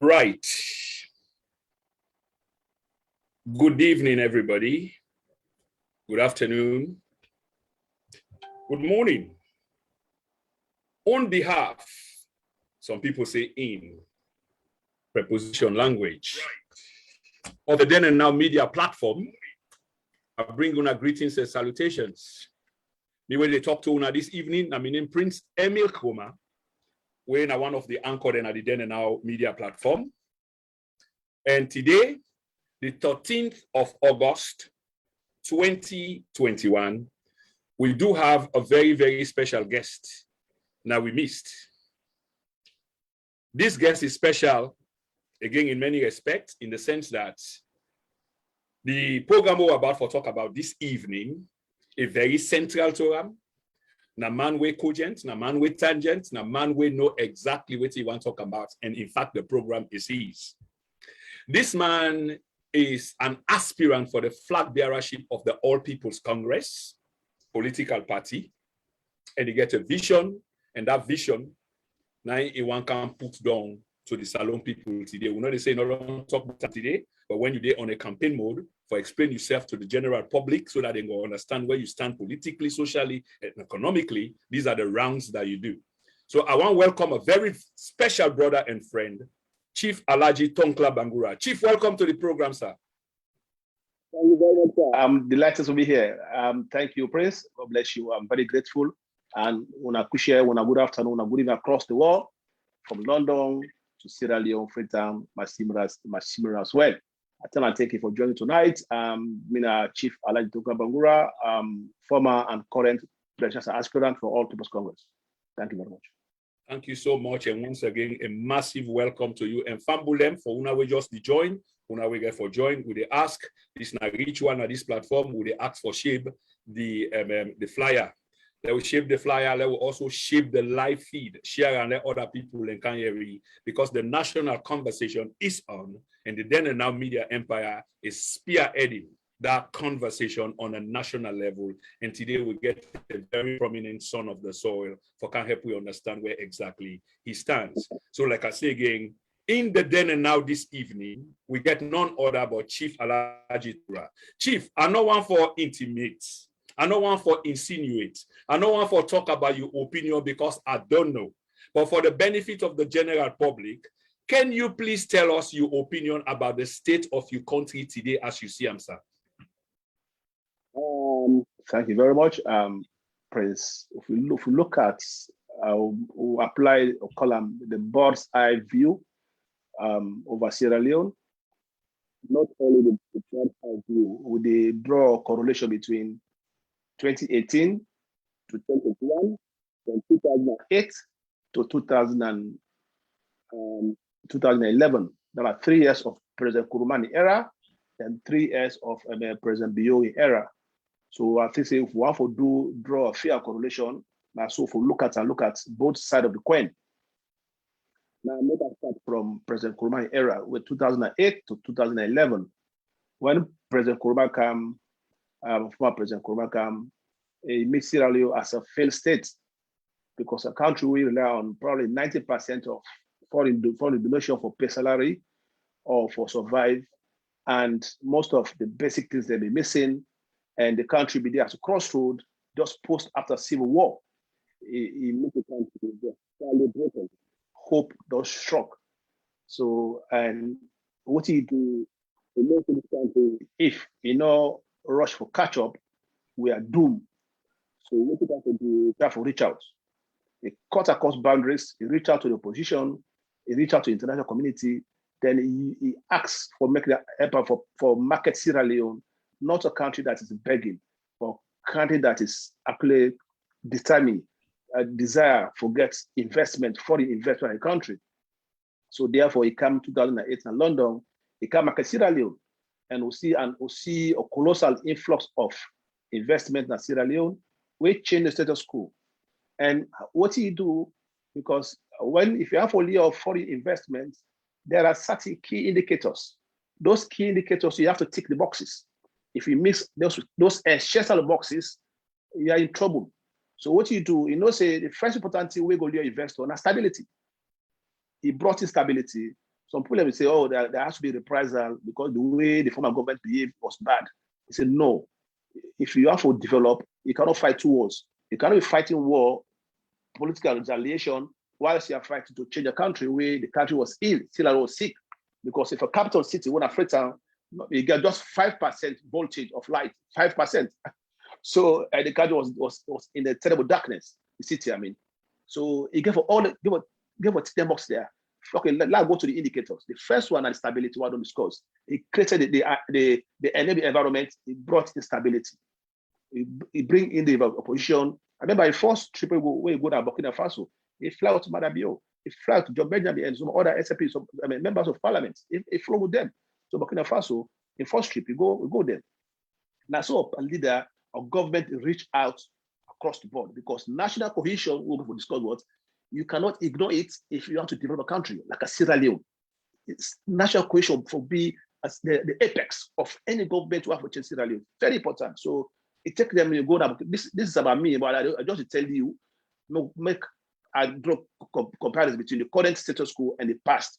Right. Good evening, everybody. Good afternoon. Good morning. On behalf, some people say in, preposition language, of the Then and Now media platform, I bring una greetings and salutations. Me when they talk to una this evening, I'm in Prince Emile Kroma, we're one of the anchors at the Then and Now media platform. And today, the 13th of August, 2021, we do have a very, very special guest. Now we missed. This guest is special, again, in many respects, in the sense that the program we're about to talk about this evening is very central to him. Na man we cogent, na man we tangent, na man we know exactly what he want to talk about. And in fact, the program is his. This man is an aspirant for the flag bearership of the All People's Congress political party. And he gets a vision, and that vision, now he one can put down to the Salon people today. We know they say no don't talk about that today, but when you're on a campaign mode, for explain yourself to the general public so that they will understand where you stand politically, socially, and economically, these are the rounds that you do. So I want to welcome a very special brother and friend, Chief Alhaji Thonkla Bangura. Chief, welcome to the program, sir. Thank you very much, sir. I'm delighted to be here. Thank you, Prince. God bless you. I'm very grateful. And una good afternoon, una good evening across the world, from London to Sierra Leone, Freetown, Masimira as well. I thank you for joining tonight. Chief Alhaji Thonkla Bangura, former and current presidential aspirant for All People's Congress. Thank you very much. Thank you so much. And once again, a massive welcome to you. And Fambulem, for una we just join, una we get for join, we they ask, this na reach one at this platform, we they ask for shape the flyer. They will shape the flyer, they will also shape the live feed, share and let other people in Kanyeri, because the national conversation is on, and the Then and Now media empire is spearheading that conversation on a national level. And today we get a very prominent son of the soil for can help we understand where exactly he stands. So like I say again, in the Then and Now this evening, we get none other but Chief Alhaji Thonkla. Chief, I know one for intimate. I know one for insinuate. I know one for talk about your opinion because I don't know. But for the benefit of the general public, can you please tell us your opinion about the state of your country today as you see them, sir? Thank you very much, Prince. If we look at, we apply a column, the bird's eye view over Sierra Leone. Not only the bird's eye view, would they draw a correlation between 2018 to 2021, from 2008 to 2011. There are 3 years of President Kroma era and 3 years of President Leone era. So I think if we want to draw a fair correlation, now so if we look at both sides of the coin. Now let us start from President Kroma era with 2008 to 2011. When President Kroma came, former President Kroma came, he made Sierra Leone as a failed state because a country will rely on probably 90% of foreign donation for pay salary or for survive, and most of the basic things they'll be missing, and the country be there as a crossroad just post after civil war. He made the country just fairly broken. Hope does struck. So, and what he do in most of this country, if rush for catch up, we are doomed. So what we have to do, we have to reach out. He cut across boundaries, he reach out to the opposition, he reach out to the international community, then he asks for making help for market Sierra Leone, not a country that is begging, but a country that is actually determined, a desire for get investment, foreign investment in the country. So therefore, he came 2008 in London, he came market Sierra Leone, and we'll see a colossal influx of investment in Sierra Leone. We change the status quo. And what do you do? Because if you have only a foreign investment, there are certain key indicators. Those key indicators, you have to tick the boxes. If you miss those essential boxes, you are in trouble. So what you do, say the first important thing we go to invest on is stability. He brought in stability. Some people will say, oh, there has to be reprisal because the way the former government behaved was bad. He said, no. If you have to develop, you cannot fight two wars. You cannot be fighting war, political retaliation, whilst you are fighting to change a country where the country was ill, still was sick. Because if a capital city, when a Freetown, you get just 5% voltage of light, 5%. So the country was in a terrible darkness, the city, I mean. So he gave for all give a 10 box there. Okay, let's go to the indicators. The first one is stability. What I don't discuss. He created the enable environment. He brought instability. He bring in the opposition. I remember the first trip where he go to Burkina Faso. He fly to Madabio. He fly to John Benjamin and some other SAP, some members of parliament. He flew with them to Burkina Faso. In first trip, we go there. Now, so a leader of government reach out across the board because national cohesion, we'll discuss what, you cannot ignore it if you want to develop a country like a Sierra Leone. It's national cohesion for be as the apex of any government to have to change Sierra Leone. Very important. So it takes them, you go down. This is about me, but I just tell you, I draw comparison between the current status quo and the past.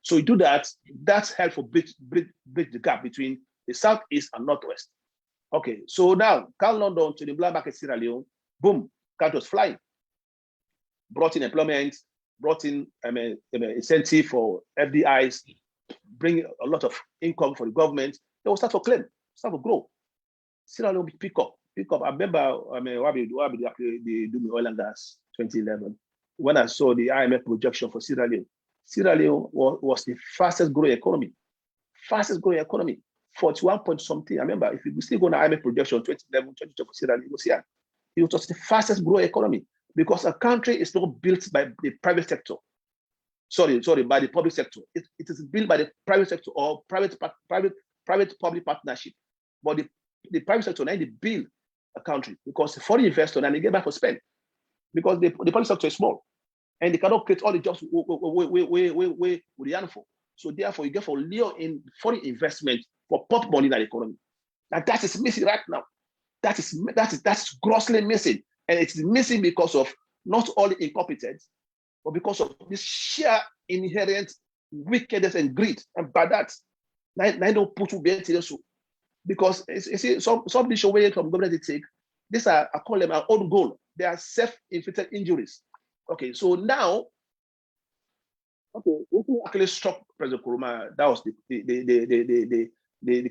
So you do that, that's helpful bridge the gap between the southeast and northwest. Okay, so now Carl London to the black market Sierra Leone, boom, country was flying. Brought in employment, brought in incentive for FDIs, bring a lot of income for the government. They will start to claim, start to grow. Sierra Leone pick up. I remember, they do me oil and gas 2011. When I saw the IMF projection for Sierra Leone was the fastest growing economy. 41 point something. I remember if you still go on the IMF projection 2011, 2012 for Sierra Leone, it was the fastest growing economy because a country is not built by the private sector. Sorry, by the public sector. It is built by the private sector or private-public partnership. But the private sector now they build a country because the foreign investor and they get back for spend because the public sector is small and they cannot create all the jobs with the handful. So therefore, you get for Leone in foreign investment for pump money in the economy. Now that is missing right now. That's grossly missing, and it's missing because of not only incompetence, but because of this sheer inherent wickedness and greed. And by that, I don't put to be so because you see some issue way from government they take. These are I call them our own goal. They are self-inflicted injuries. Okay, so now, what actually struck President Kroma, that was the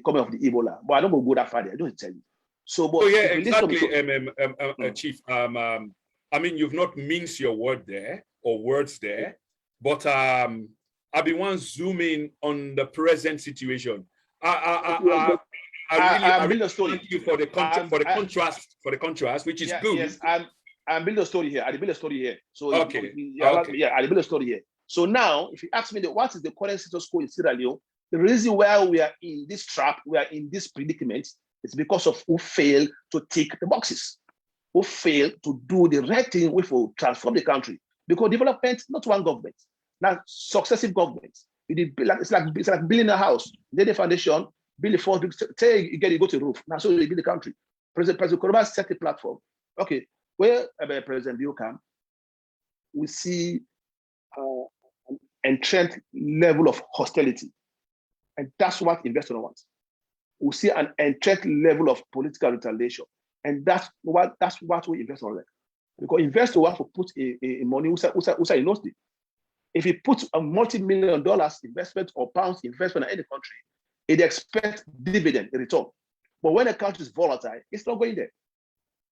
coming of the Ebola. But I don't go that far there. I don't tell you. So, but yeah, exactly, Chief. I mean, you've not minced your word there or words there, but I've been one zooming on the present situation. I really thank you for the contrast, which is good. Yes, I'm building a story here. I build a story here. So okay, I build a story here. So now, if you ask me what is the current status quo in Sierra Leone, the reason why we are in this trap, we are in this predicament, is because of who failed to tick the boxes, who failed to do the right thing, which will transform the country. Because development, not one government, not successive governments. It's like building a house. Lay the foundation, build the first, say you go to the roof. Now, so you build the country. President Kroma set the platform. Okay, where President Bill come, we see an entrenched level of hostility. And that's what investors want. We see an entrenched level of political retaliation. And that's what we investors like. Because investors want to put a money outside university. If you put a multi-million dollars investment or pounds investment in any country, it expects dividend in return. But when a country is volatile, it's not going there.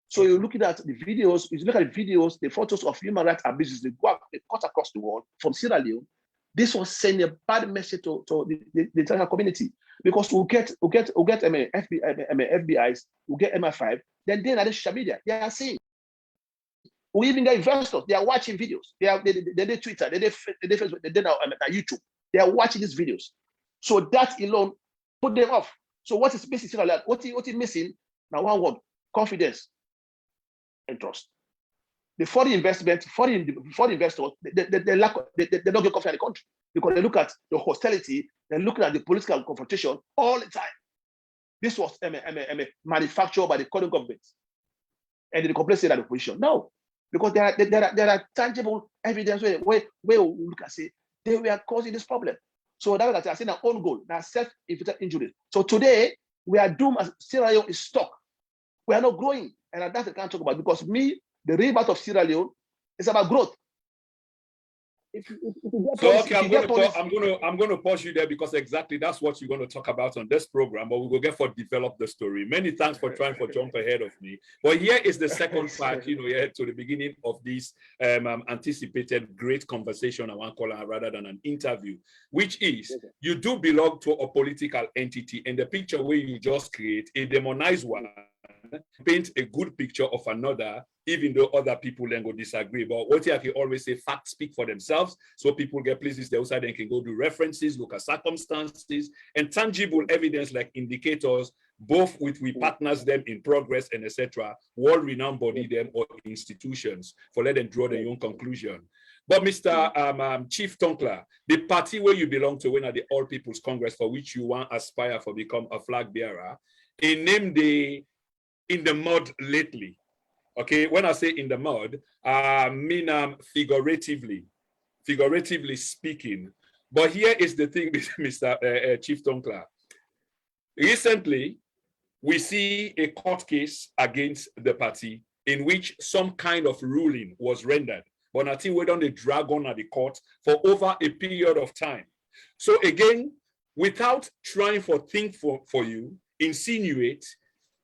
So you're looking at the videos, the photos of human rights abuses, they cut across the world from Sierra Leone. This will send a bad message to the international community because we'll get FBIs, we'll get MI5, then they're on the social media, they are saying. We even get investors, they are watching videos. They Twitter, they Facebook, they now YouTube. They are watching these videos. So that alone put them off. So what is missing? What is missing? Now one word, confidence and trust. The foreign investors, they don't get confidence in the country because they look at the hostility, they're looking at the political confrontation all the time. This was manufactured by the current government. And the complaint said that the opposition. No, because there are tangible evidence where we look and say they were causing this problem. So that was that I said an own goal, that's self-inflicted injury. So today we are doomed as Sierra Leone is stuck. We are not growing. And that's what I can't talk about, because the rebirth of Sierra Leone is about growth. I'm going to pause you there, because exactly that's what you're going to talk about on this program, but we will get for develop the story. Many thanks for trying to jump ahead of me. But here is the second part, here to the beginning of this anticipated great conversation, I want to call it, rather than an interview, which is you do belong to a political entity, and the picture where you just create a demonized one paint a good picture of another, even though other people then go disagree. But what I can always say, facts speak for themselves. So people get places they also then can go do references, look at circumstances, and tangible evidence like indicators, both with we partners them in progress and etc. World-renowned body them or institutions for let them draw their own conclusion. But Mr. Chief Thonkla, the party where you belong to, when at the All People's Congress, for which you want aspire for become a flag bearer, a name day in the mud lately. Okay, when I say in the mud, I mean figuratively speaking. But here is the thing, Mr. Chief Thonkla. Recently, we see a court case against the party in which some kind of ruling was rendered. But I think we're on the drag on at the court for over a period of time. So again, without trying to think for you, insinuate,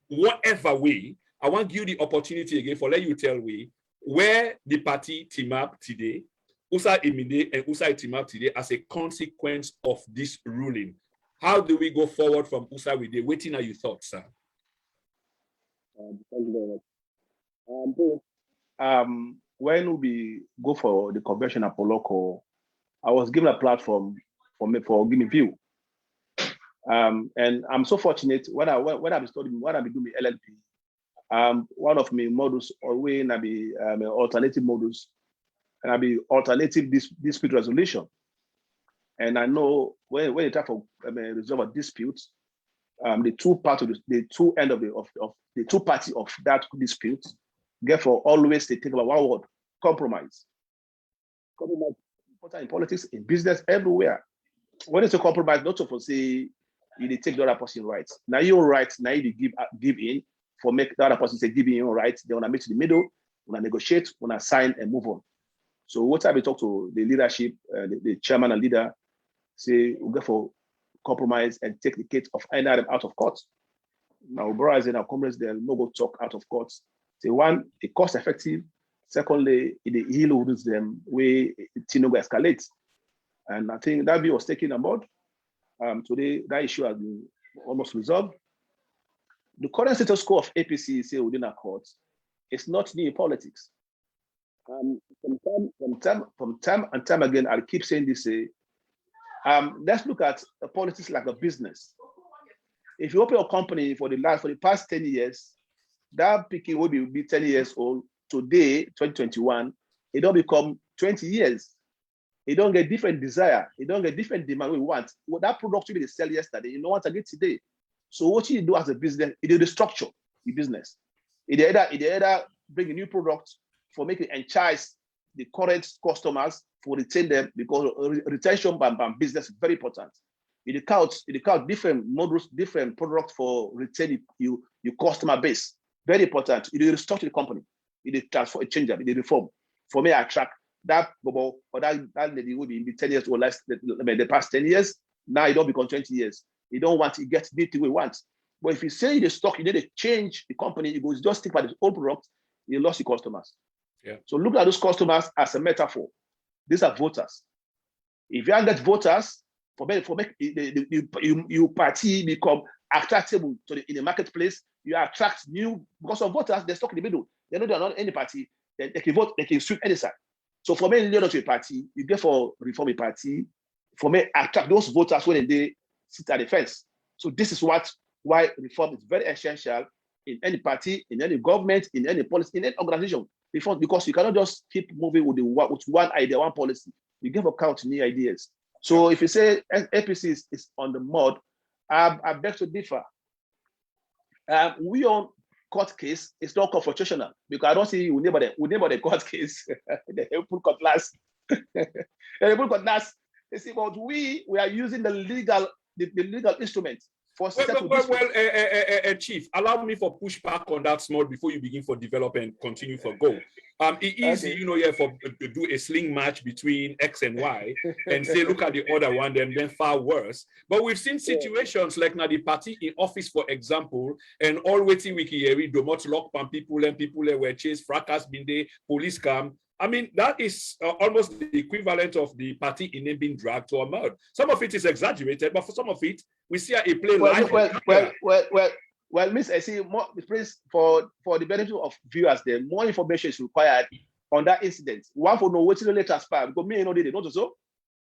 whatever way, I want to give you the opportunity again for let you tell me where the party team up today, Usa Emide and Usa team up today as a consequence of this ruling. How do we go forward from Usa with the waiting are your thoughts, sir? Thank you very much. When we go for the convention at Poloko, I was given a platform for giving view. And I'm so fortunate when I studying, when I be doing LLP, one of my models always I be alternative models, and I be alternative dispute resolution. And I know when you try to resolve a dispute, the two parts of the two end of the two parties of that dispute, therefore always they think about one word: compromise. Compromise is important in politics, in business, everywhere. When it's a compromise, not to say you take the other person's rights. Now your rights, now you give in for make the other person say give in your rights. They want to meet in the middle, want to negotiate, want to sign and move on. So what time we talk to the leadership, the chairman and leader, say we'll go for compromise and take the case of any item out of court. Now, brothers and our comrades, they'll no go talk out of court. Say one, it cost effective. Secondly, it heal them where it no go escalate. And I think that view was taken on board. Today, that issue has been almost resolved. The current status quo of APC, say within our court, is not new in politics. From time again, I'll keep saying this. Let's look at politics like a business. If you open a company for the past 10 years, that picking will be 10 years old. Today, 2021, it don't become 20 years. It don't get different desire. It don't get different demand we want. Well, that product will be sell yesterday. You know what I get today. So what you do as a business, it is the structure the business. It either bring a new product for making entice the current customers for retain them, because retention by business is very important. It counts different models, different products for retaining your customer base. Very important. It will restructure the company. It will transform, change them, it will reform. For me, I track that bubble or that lady will be 10 years or less, the past 10 years. Now it don't become 20 years. You don't want to get the thing we want. But if you say the stock, you need to change the company, you go just stick by the old product, you lost your customers. Yeah. So look at those customers as a metaphor. These are voters. If you get voters, for make your party become attractive in the marketplace, you attract new, because of voters, they're stuck in the middle. They know they're not any party, they can vote, they can swing any side. So for me, lead to a party, you get for reform a party, for me, attract those voters when they sit at the fence. So this is why reform is very essential in any party, in any government, in any policy, in any organization. Reform, because you cannot just keep moving with one idea, one policy. You give account to new ideas. So if you say APC is on the mud, I beg to differ. We on court case, it's not confrontational, because I don't see we never the court case. They put cutlass. They put cutlass You see, but we are using the legal instrument for Chief, allow me for push back on that small before you begin for develop and continue for go. It is easy, for to do a sling match between X and Y and say, look at the other one, then far worse. But we've seen situations like now the party in office, for example, and all waiting wiki do not lock on people and people were chased, fracas, binde, police come. I mean, that is almost the equivalent of the party in name being dragged to a mud. Some of it is exaggerated, but for some of it, we see a play live. Well, Miss, I see more, Prince, for the benefit of viewers, there more information is required on that incident. One for know what's really transpired because me, did it, not so.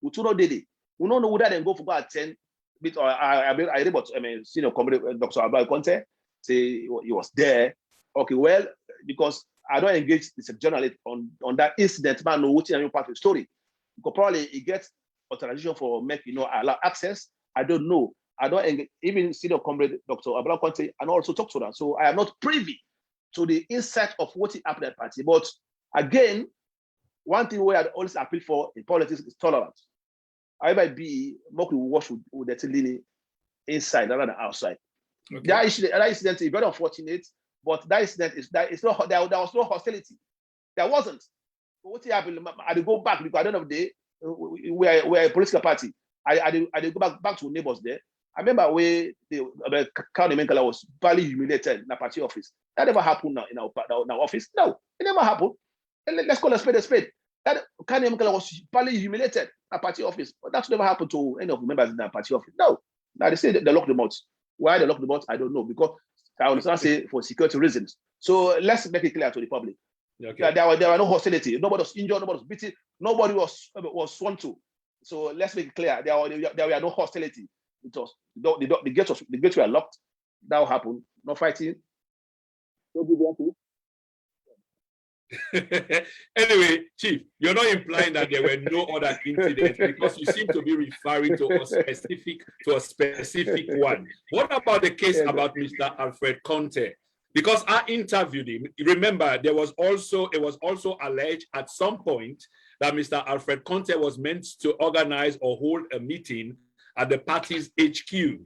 We two know did it. We don't know whether they go for about 10 bit or I read about senior comrade Dr. Abel Conte say he was there. Okay, well, because I don't engage the journalist on that incident, man, know what's in part of the story. Because probably he gets authorization for allow access. I don't know. I don't engage, even senior comrade Dr. Abel Conte and also talk to them. So I am not privy to the insight of what happened at the party. But again, one thing we I always appeal for in politics is tolerance. I might be more to wash with the Tilini inside rather than outside. Okay. That incident is very unfortunate, but that incident is that it's not there was no hostility. There wasn't. But what happened? I did go back because at the end of the day, we're a political party. I did go back to neighbors there. I remember where the County Menkala was badly humiliated in the party office. That never happened now in our office. No, it never happened. Let's call a spade a spade. That County Menkala was badly humiliated in the party office. But that's never happened to any of the members in the party office. No. Now they say they locked them out. Why they locked them out, I don't know. Because I understand say for security reasons. So let's make it clear to the public. Okay. There were no hostility. Nobody was injured. Nobody was beaten. Nobody was sworn to. So let's make it clear. There were no hostility. It was the gates were locked. That will happen. No fighting. Anyway, Chief, you're not implying that there were no other incidents because you seem to be referring to a specific one. What about the case about Mr. Alfred Conte? Because I interviewed him. Remember, it was also alleged at some point that Mr. Alfred Conte was meant to organize or hold a meeting at the party's HQ.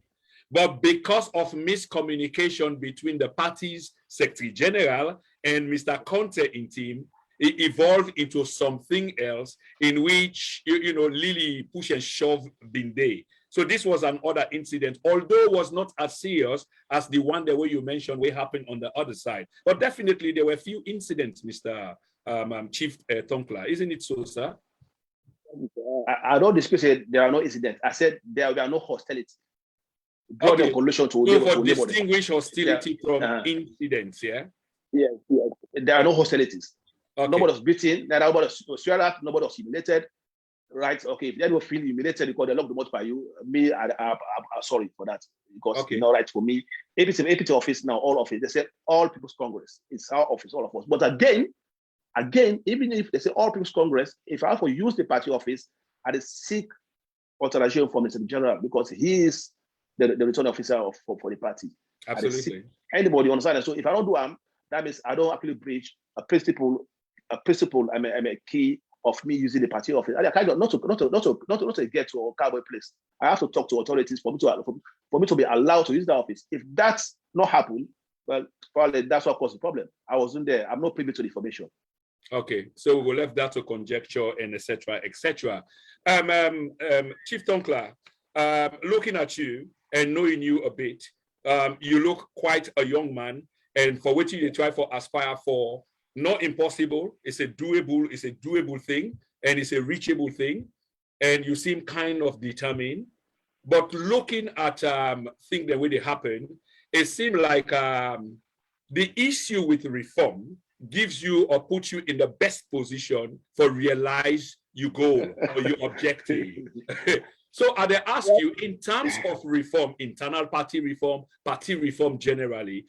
But because of miscommunication between the party's Secretary General and Mr. Conte in team, it evolved into something else in which, Lily push and shove Binde. So this was another incident, although it was not as serious as the one that way you mentioned what happened on the other side. But definitely there were a few incidents, Mr. Chief Thonkla. Isn't it so, sir? I don't discuss it. There are no incidents. I said there were no hostility. Okay. So for distinguish hostility from incidents, yeah? Yeah. There are no hostilities. Okay. Nobody was beaten. Nobody was swear at. Nobody was humiliated. Right? Okay. If they don't feel humiliated because they locked them out by you, me, I'm sorry for that because it's not right for me. APC office now, all office. They say all People's Congress. It's our office, all of us. But again, even if they say all People's Congress, if I have to use the party office, I seek authorization from the Secretary General because he is the return officer for the party. Absolutely. Anybody understand? So if I don't do that means I don't actually breach a principle. I'm a key of me using the party office. I kind of not to get to a cowboy place. I have to talk to authorities for me to be allowed to use the office. If that's not happened, well, probably that's what caused the problem. I wasn't there. I'm not privy to the information. Okay, so we'll leave that to conjecture and etc. etc. Chief Thonkla, looking at you and knowing you a bit, you look quite a young man, and for which you try for aspire for, not impossible. It's a doable thing, and it's a reachable thing, and you seem kind of determined. But looking at things the way they happen, it seems like the issue with reform gives you or puts you in the best position for realize your goal or your objective. So I ask you, in terms of reform, internal party reform generally,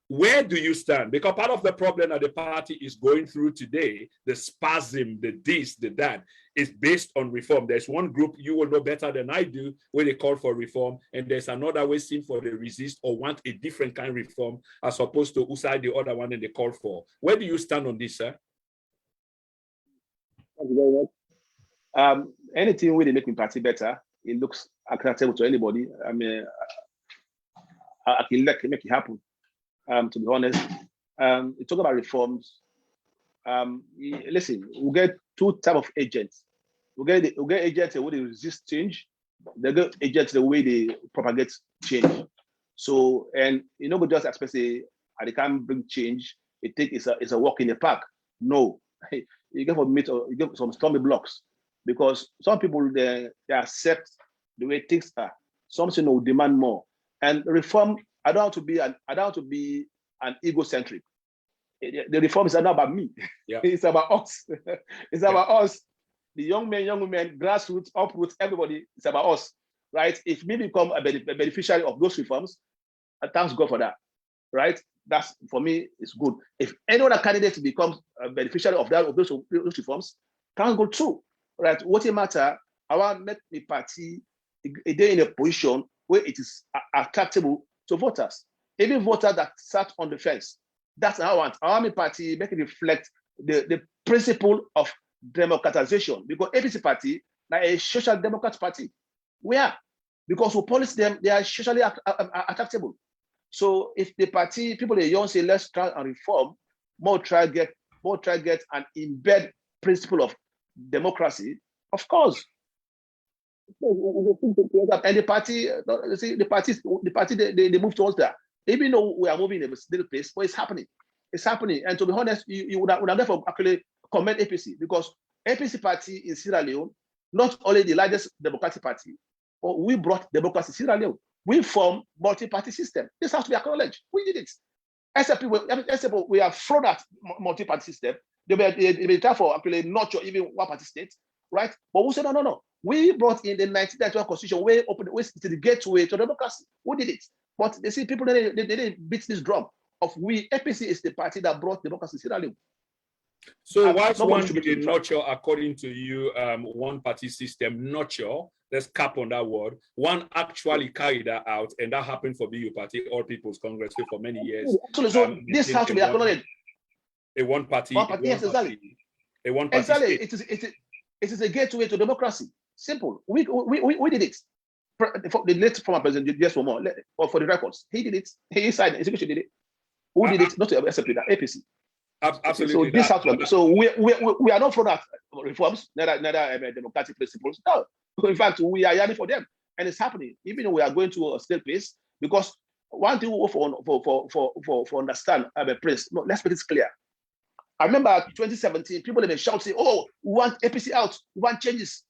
where do you stand? Because part of the problem that the party is going through today, the spasm, the this, the that, is based on reform. There's one group you will know better than I do where they call for reform, and there's another way seen for the resist or want a different kind of reform as opposed to outside the other one and they call for. Where do you stand on this, sir? Thank you very much. anything where they make my party better, it looks acceptable to anybody. I mean, I can make it happen. To be honest, you talk about reforms. Listen, we get two type of agents. We get agents the way they resist change. They get agents the way they propagate change. So, and you know, we just expect say they can't bring change. It's a walk in the park. No, you get you get some stormy blocks because some people they accept the way things are. Some say no, demand more. And reform, I don't want to be an egocentric. The reform is not about me. Yeah. It's about us. It's about us. The young men, young women, grassroots, uproots, everybody. It's about us, right? If we become a beneficiary of those reforms, thanks God for that, right? That's for me. It's good. If any other candidate becomes a beneficiary of those reforms, can't go through, right? What it matter? I want to make the party they in a position where it is acceptable to voters, even voters that sat on the fence. That's what I want. I want my party make it reflect the principle of democratization, because APC party like a social democrat party. We are, because we police them, they are socially acceptable. So if the party people they young say let's try and reform, more try get and embed principle of democracy, of course. And the party, see, the party they move towards that. Even though we are moving in a little pace, but it's happening. It's happening. And to be honest, you would have therefore actually commend APC, because APC party in Sierra Leone, not only the largest democratic party, but we brought democracy to Sierra Leone. We formed multi-party system. This has to be acknowledged. We did it. Except we have thrown that multi-party system. They try for actually nurture even one party state, right? But we said no. We brought in the 1991 constitution, way open, way to the gateway to democracy. We did it. But they see people they didn't beat this drum of we. APC is the party that brought democracy to Sierra Leone. So whilst one should be nurture, according to you, one party system nurture, let's cap on that word, one actually carried that out, and that happened for BU Party, All People's Congress, for many years. So this has to be acknowledged. A one party. Yes, exactly. A one party. Exactly. It is a gateway to democracy. Simple. We did it. The late former president, just for more, or for the records, he did it. He signed it. Execution did it. Who did it? Not to accept that APC. Absolutely. So this has to. So we are not for that reforms, neither democratic principles. No. In fact, we are yearning for them, and it's happening. Even though we are going to a still pace, because one thing for understand, Prince. No, let's make it clear. I remember 2017, people in the shout say, "Oh, we want APC out. We want changes."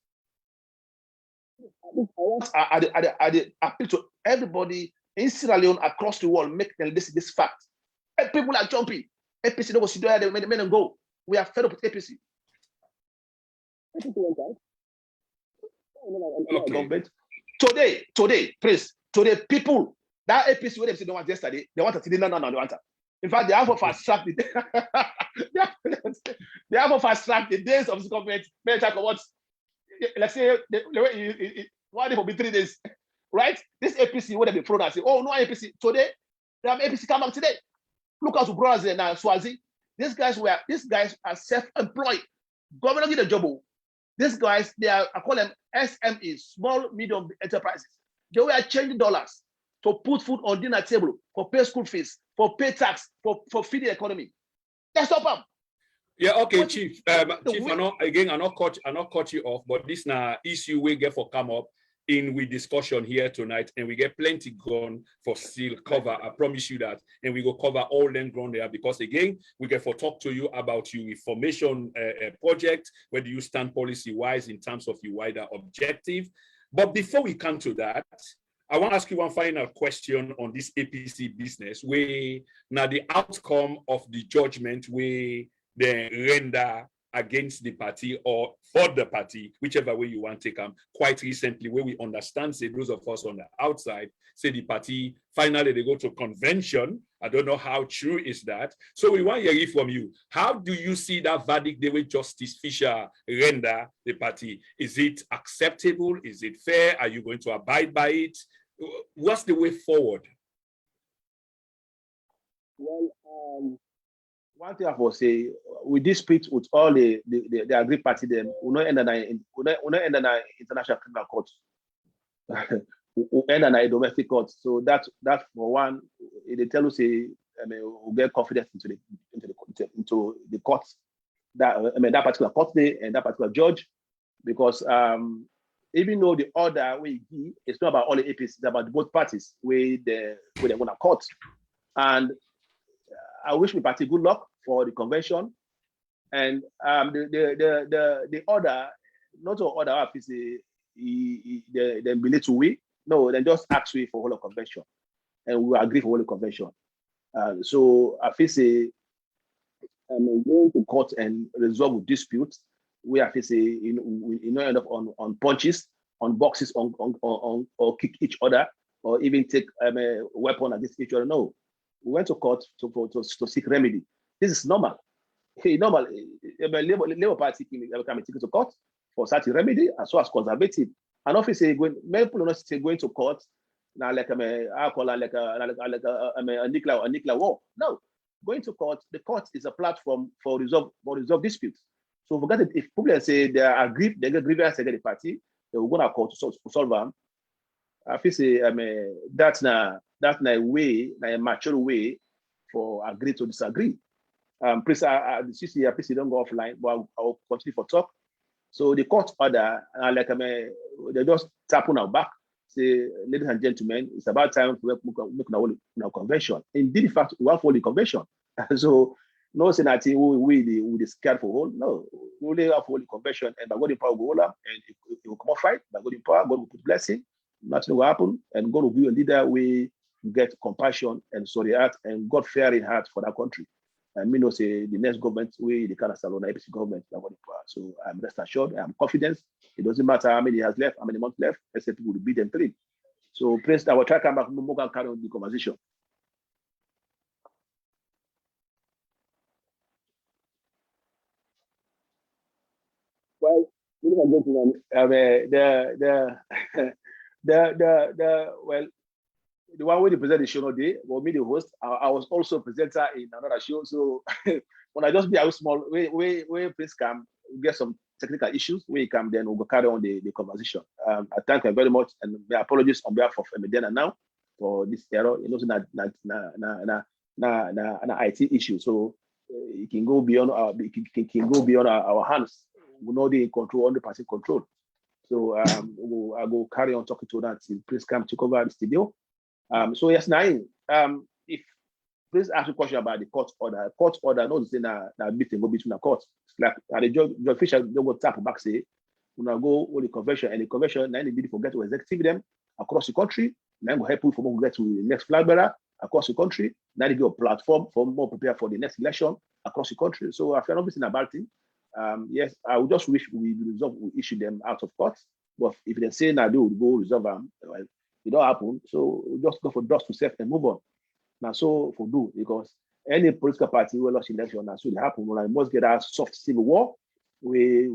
I appeal to everybody in Sierra Leone across the world, make them listen this fact. And people are jumping. APC don't go sit there, they made them go. We are fed up with APC. Okay. Today, please, today, people, that APC, what they said they want yesterday, they want to today, no, they want to. In fact, they have to fast track they have to fast track the days of this government. Let's say why they will be 3 days, right? This APC would have been thrown and say, "Oh no, APC today, they have APC come back today." Look at Brazil now, Swazi. These guys are self-employed. Government get a job. These guys, I call them SMEs, small medium enterprises. They were changing dollars to put food on dinner table, for pay school fees, for pay tax, for feed the economy. That's up. Yeah, okay, Chief. Chief, I'm not cut you off, but this now issue we get for come up in with discussion here tonight, and we get plenty gone for still cover. I promise you that, and we go cover all them ground there, because again we get for talk to you about your information project. Where do you stand policy wise in terms of your wider objective? But before we come to that, I want to ask you one final question on this APC business. Where now the outcome of the judgment where they render against the party or for the party, whichever way you want to take them, quite recently, where we understand, say those of us on the outside, say the party, finally they go to convention. I don't know how true is that. So we want to hear from you. How do you see that verdict the way Justice Fisher render the party? Is it acceptable? Is it fair? Are you going to abide by it? What's the way forward? Well, one thing I will say, we dispute with all the agreed party them, we not end in international criminal court. We end in a domestic court. So that for one, they tell us we get confidence into the court. That particular court day and that particular judge, because even though the order we give, it's not about all the APC, it's about both parties where they want to court. And I wish my party good luck for the convention. And the order, not to order APC, they believe to we. No, then just ask we for whole convention, and we agree for whole convention. So I feel say going to court and resolve disputes. We have to say end up on punches, on boxes, on or kick each other, or even take a weapon against each other. No, we went to court to seek remedy. This is normal. Normal. Labour Party can take to court for such a remedy as well as conservative. And obviously, many people not say going to court now like I call it like a nuclear war. No, going to court. The court is a platform for resolve disputes. So forget it. If people say they are aggrieved, they get grievance against the party, they will go to court to solve them. I feel say that's a way, a mature way for agree to disagree. Please, please don't go offline, but I'll continue for talk. So the court order, they just tap on our back, say, ladies and gentlemen, it's about time to make a convention. Indeed, in fact, we want for the convention. So no senator we scared for hold. No, we only have for the convention, and by God in power will hold up, and it will come up fight. By God in power, God will put blessing. Nothing will happen, and God will be a leader. We get compassion and sorry heart and God fearing heart for that country. And me know say the next government we the kind of Salon APC government. So I'm rest assured, I'm confident. It doesn't matter how many years left, how many months left, except people will beat them three. So please, I will try to come back more and carry on the conversation. Well, ladies and gentlemen, the one where they present the show no day, well, me the host. I was also a presenter in another show. So when I just be out small, we please come, we get some technical issues. We come, then we'll carry on the conversation. I thank you very much, and my apologies on behalf of Medina now for this error. It was an IT issue, so it can go beyond our hands. We know they control 100% control. So I go carry on talking to that. Please come take over the studio. So yes, Naim, if please ask a question about the court order. Court order, not saying that meeting go between the courts. Like the judge Fisher don't go tap back say, we now go with the convention, and the convention now they need to forget to executive them across the country. Now go help you for more get to the next flagbearer across the country. Now they give a platform for more prepare for the next election across the country. So I feel nothing about it. Yes, I would just wish we issue them out of court. But if they say now they will go resolve them, well, it don't happen. So we just go for dust to self and move on. Now, so for do, because any political party will lost election, now so it happen. When I must get a soft civil war, we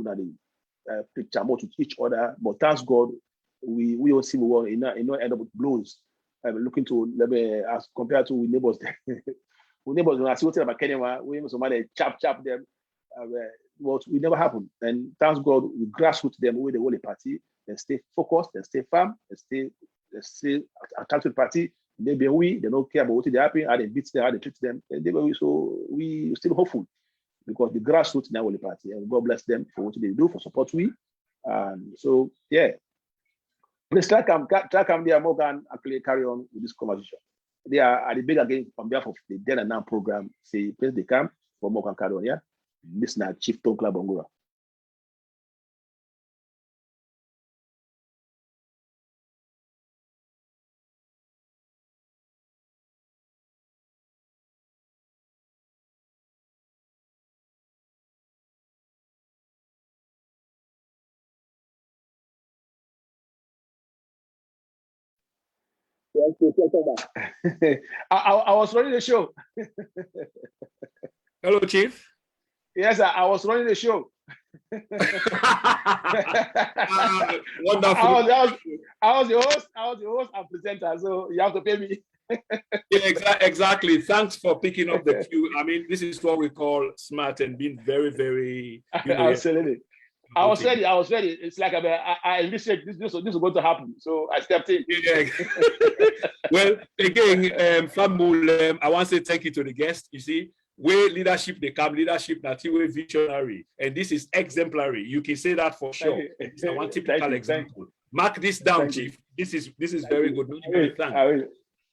picture more to each other. But thanks God, we all civil war in not end up with blows. I'm looking to as compared to neighbors. We neighbors when I see what about Kenya, we somebody chap them. But we never happen. And thanks God, we grassroots them with the whole party. They stay focused, they stay firm, they stay attached to the party. They don't care about what they happen, how they beat them, how they treat them. So we still hopeful because the grassroots now will the party, and God bless them for what they do for support we. So yeah, please try come there, Morgan, actually carry on with this conversation. They are at the big again on behalf of the Then and Now program. Say please they come for Morgan carry on. Yeah, listener Chief Thonkla Bangura. I was running the show. Hello, Chief. Yes, I was running the show. Wonderful. I was the host and presenter, so you have to pay me. Yeah, exactly. Thanks for picking up the cue. I mean, this is what we call smart and being very, very, Absolutely. I was ready. It's like I listened, this is going to happen. So I stepped in. Yeah. Well, again, Fambul, I want to say thank you to the guest. You see, where leadership they come, leadership that you visionary, and this is exemplary. You can say that for sure. It's one typical example. Mark this down, Chief. This is very good. Thanks.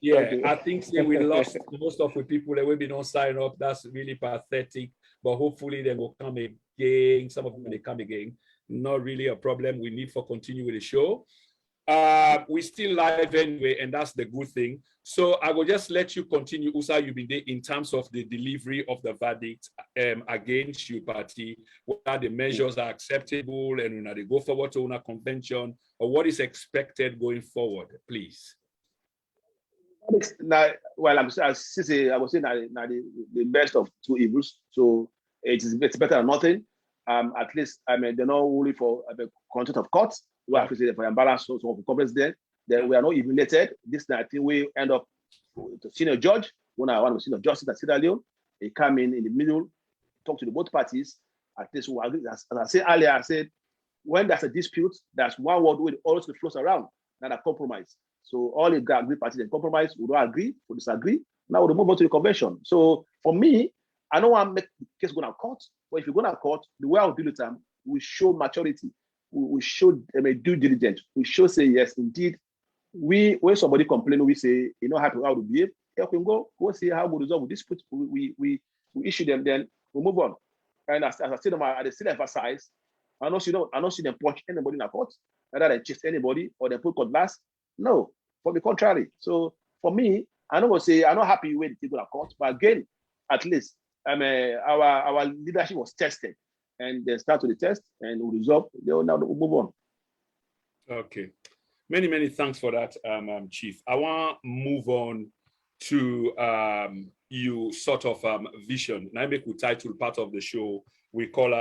Yeah, I think we lost most of the people that will be not sign up. That's really pathetic. But hopefully they will come again. Some of them they come again. Not really a problem. We need for continue with the show. We still live anyway, and that's the good thing. So I will just let you continue, Usa Yubinde, in terms of the delivery of the verdict against your party, whether the measures are acceptable and when they go forward to a convention, or what is expected going forward, please. Now, well, I was saying the best of two evils. So it's better than nothing. At least, I mean, they're not only for the content of court. We have to say for imbalance of competence there. Then we are not eliminated. This I think we end up to senior judge. One of the senior justice at Sierra Leone. He come in the middle, talk to the both parties. At least we agree. As I said earlier, I said when there's a dispute, that's one word with always flows around, not a compromise. So all the agreed parties and compromise, we don't agree, we disagree. Now we'll move on to the convention. So for me, I don't want to make the case go to court, but if you go to court, the way I will deal with them, we show maturity, we show due diligence, we show say yes, indeed. When somebody complain, we say, you know how to behave, we can go see how we resolve dispute. We issue them, then we move on. And as I said, I still emphasize, I don't see them punch anybody in a court, either they chase anybody or they put cutlass. No, for the contrary. So for me, I don't say I'm not happy with the people at court, but again, at least our leadership was tested, and they start with the test and we resolve. Now we'll move on. Okay, many thanks for that, Chief. I want to move on to you sort of vision. Now make we title part of the show. We call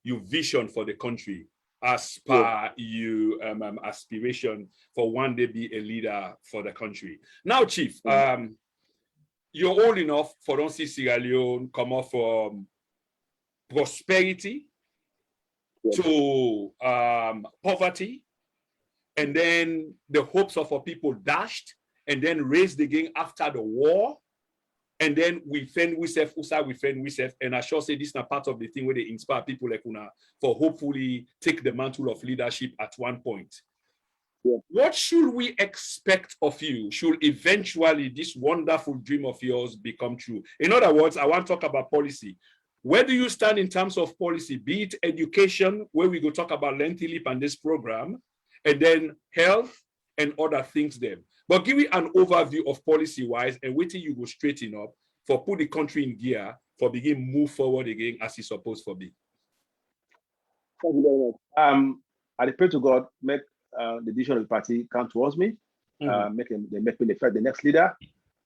you vision for the country. As per you aspiration for one day be a leader for the country. Now, Chief, you're old enough for don't see Sierra Leone come off from prosperity to poverty, and then the hopes of our people dashed, and then raised again after the war. And then we fend ourselves, and I sure say this is not part of the thing where they inspire people like Una for hopefully take the mantle of leadership at one point. Yeah. What should we expect of you? Should eventually this wonderful dream of yours become true? In other words, I want to talk about policy. Where do you stand in terms of policy, be it education, where we go talk about lengthy leap and this program, and then health and other things there. But give me an overview of policy-wise and wait till you go straighten up for put the country in gear for begin move forward again as it's supposed to be. Thank you very much. I pray to God, make the decision of the party come towards me, make me the next leader,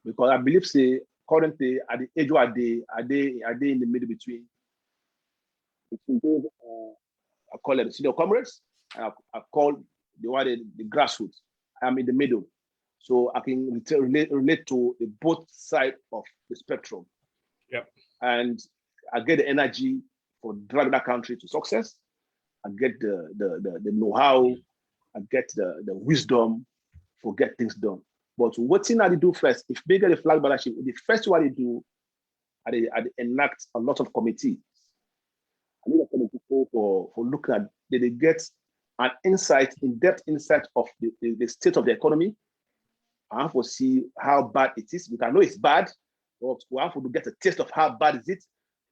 because I believe say currently at the age of they in the middle between those I call them senior comrades, and I call the grassroots. I'm in the middle. So I can relate to the both sides of the spectrum. Yep. And I get the energy for driving that country to success. I get the know-how. I get the wisdom for get things done. But what thing I do first, if they get the flag leadership, the first one I do, I enact a lot of committees. I need a committee for looking at, they get an insight, in-depth insight of the state of the economy. I have to see how bad it is. We can know it's bad, but we have to get a taste of how bad is it.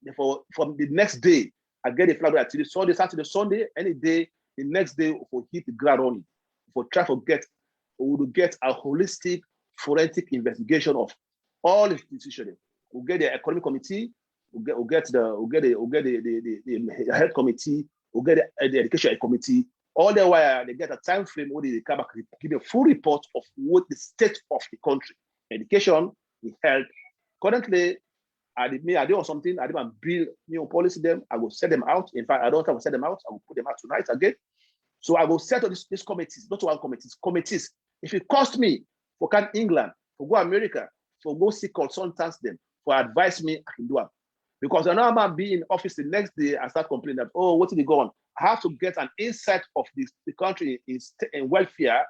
Therefore, from the next day, I get a flag until Sunday, Saturday, Sunday, any day, the next day for hit the ground running. For try to get, we will get a holistic forensic investigation of all institutions. We'll get the economic committee, we'll get the health committee, we'll get the education committee. All the while, they get a time frame where they come back, give a full report of what the state of the country, education, the health. Currently, I do something, I didn't build new policy them, I will set them out. In fact, I don't have to set them out, I will put them out tonight again. So I will set up these committees, not one committees. If it cost me for England for go America, for go see consultants them, for advise me, I can do it. Because I know I'm going to be in office the next day and start complaining that, oh, what did they go on? I have to get an insight of the country in welfare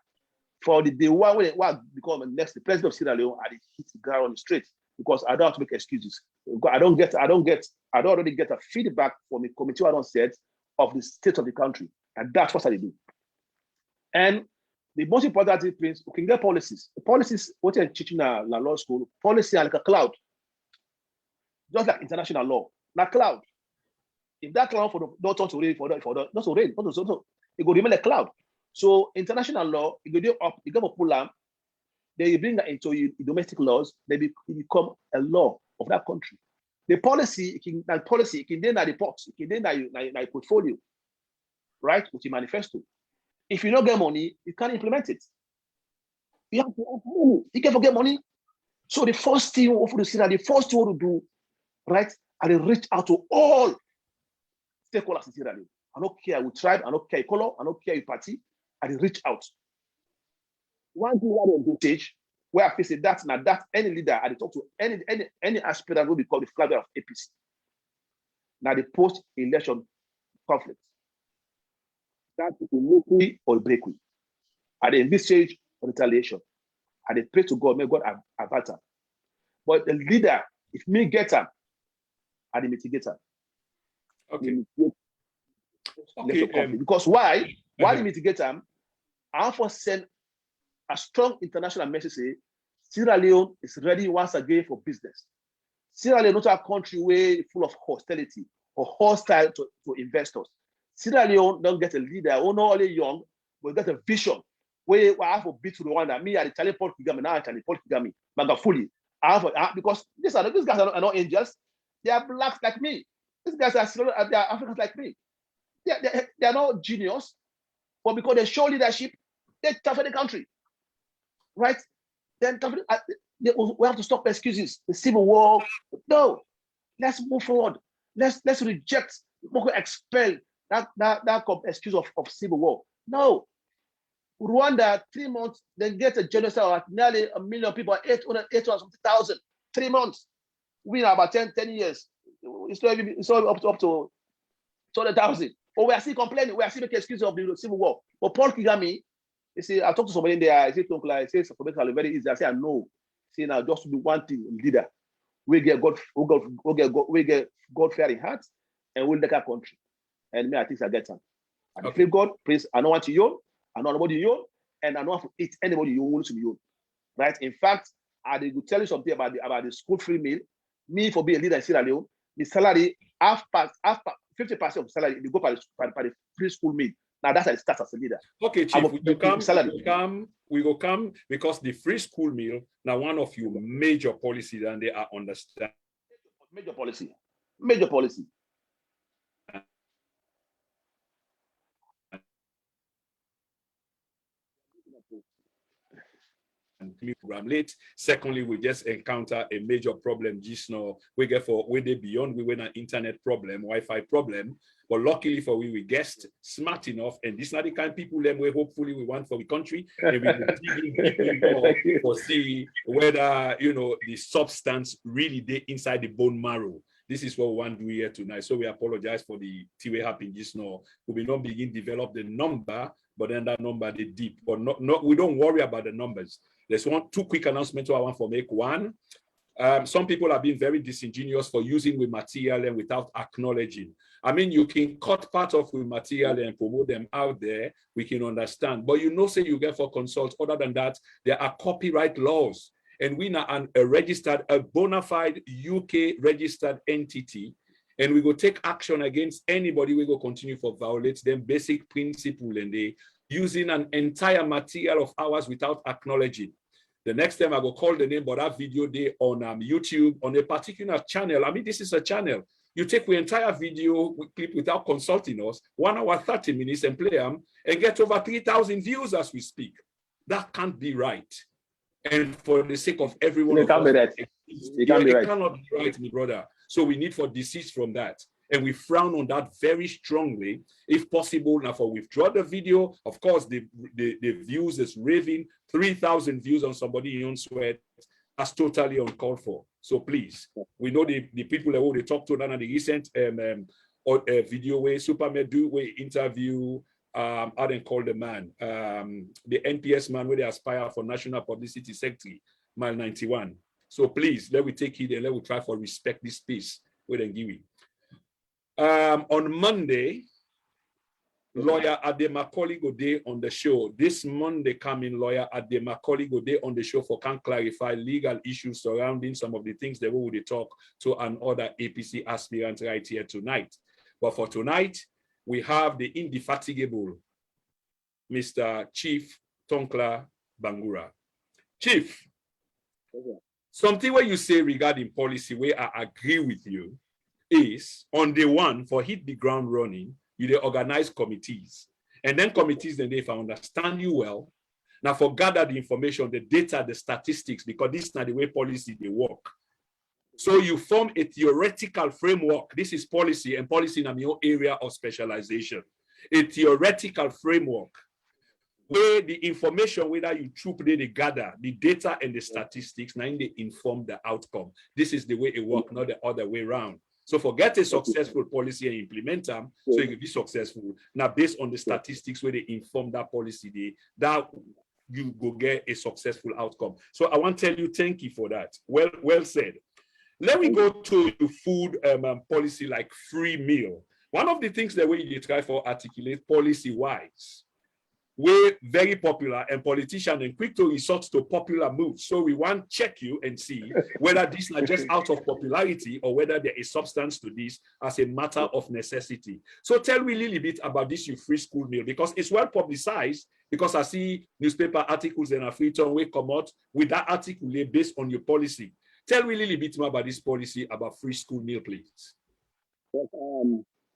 for the day one when it was become the next the president of Sierra Leone, and it hit the ground on the street because I don't have to make excuses. I don't already get a feedback from the committee I don't said of the state of the country. And that's what I do. And the most important thing, Prince, we can get policies. The policies, what you're teaching in law school, policy are like a cloud. Just like international law. Now cloud. If that cloud don't turn to rain not to rain, it will remain a cloud. So international law, it go up, you go pull them, then you bring that into domestic laws, they become a law of that country. The policy, it can then report, it can then your portfolio, right? With your manifesto. If you don't get money, you can't implement it. You have to have money. You can forget money. So the first thing to do, right? And reach out to all stakeholders in Sierra Leone. I don't care your tribe, I don't care your color, I don't care your party. And reach out. One thing that on stage where I face that any leader, I talk to any aspirant will be called the flagbearer of APC. Now the post-election conflict. That is make we or break we. At the envisage retaliation. And they pray to God, may God avert them. But the leader, if me get them, I the mitigator. Okay. Because why? Why the mitigator? I want to send a strong international message say Sierra Leone is ready once again for business. Sierra Leone is not a country where full of hostility or hostile to investors. Sierra Leone don't get a leader who not only young, but get a vision where I have a bit to Rwanda. Me, I tell Paul Kagame, now I tell Paul Kagame, Magafuli. Because these guys are not angels. They are blacks like me. These guys are Africans like me. They are not genius, but because they show leadership, they toughen the country, right? Then we have to stop excuses. The civil war, no. Let's move forward. Let's reject, expel that excuse of civil war. No. Rwanda, 3 months, they get a genocide of nearly 1 million people, 800,000. 3 months. We in about 10 years. It's all up to 200,000. But we are still complaining. We are still making excuses of the civil war. But Paul Kagame, you see, I talked to somebody in there. I say, Thonkla, I say, for me, it's very easy. I say, I know. See, now just to do one thing, leader. We get God-fearing hearts, and we'll make our country. And me, I think I get some. I feel God, Prince, I don't want to yawn. I know nobody yawn, and I don't want to eat anybody you want to yawn. Right? In fact, I will tell you something about the school free meal. Me, for being a leader in Sierra Leone, the salary, after 50% of salary, you go by the free school meal. Now that's how it starts as a leader. Okay, Chief, we will come because the free school meal, now one of your major policies, and they are understand. Major policy. Program late. Secondly, we just encounter a major problem just now. We get for way they beyond we went an internet problem, Wi-Fi problem. But luckily for we guessed smart enough, and this is not the kind of people that we hopefully we want for the country. And we will dig for see whether the substance really they inside the bone marrow. This is what we want to do here tonight. So we apologize for the TV happening just now. We will not begin develop the number, but then that number they deep. But not we don't worry about the numbers. There's two quick announcements I want to make. One, some people have been very disingenuous for using with material and without acknowledging. I mean, you can cut part of with material and promote them out there. We can understand. But say you get for consult. Other than that, there are copyright laws. And we are a bona fide UK registered entity. And we go take action against anybody. We go continue for violate them basic principle and they using an entire material of ours without acknowledging. The next time I go call the name, but that video day on YouTube on a particular channel. I mean, this is a channel. You take the entire video clip without consulting us, 1 hour, 30 minutes, and play them and get over 3,000 views as we speak. That can't be right. And for the sake of everyone, it cannot be right, my brother. So we need for desist from that. and we frown on that very strongly. If possible, now for withdraw the video. Of course, the views is raving, 3,000 views on somebody in own sweat. That's totally uncalled for. So please, we know the people that we talk to now in the recent video where Superman do we interview I didn't call the man, the NPS man where they aspire for National Publicity Secretary, mile 91. So please, let we take it and let we try for respect this space where they give it. On Monday, lawyer Ademacaulay Gode on the show. This Monday coming, lawyer Ademacaulay Gode on the show for can clarify legal issues surrounding some of the things that we will talk to another APC aspirant right here tonight. But for tonight, we have the indefatigable Mr. Chief Thonkla Bangura. Chief, something where you say regarding policy where I agree with you is on the one for hit the ground running, you organize committees. And then committees, then if I understand you well, now for gather the information, the data, the statistics, because this is not the way policy they work. So you form a theoretical framework. This is policy, and policy in your area of specialization. A theoretical framework where the information, whether you troop they gather, the data and the statistics, now they inform the outcome. This is the way it works, not the other way around. So forget a successful policy and implement them so you can be successful. Now, based on the statistics where they inform that policy, that you go get a successful outcome. So I want to tell you, thank you for that. Well said. Let me go to food policy like free meal. One of the things that we try for articulate policy-wise, we're very popular and politicians and quick to resort to popular moves. So we want to check you and see whether this is not just out of popularity or whether there is substance to this as a matter of necessity. So tell me a little bit about this your free school meal, because it's well publicized, because I see newspaper articles and a free time will come out with that article based on your policy. Tell me a little bit more about this policy about free school meal, please. Yes,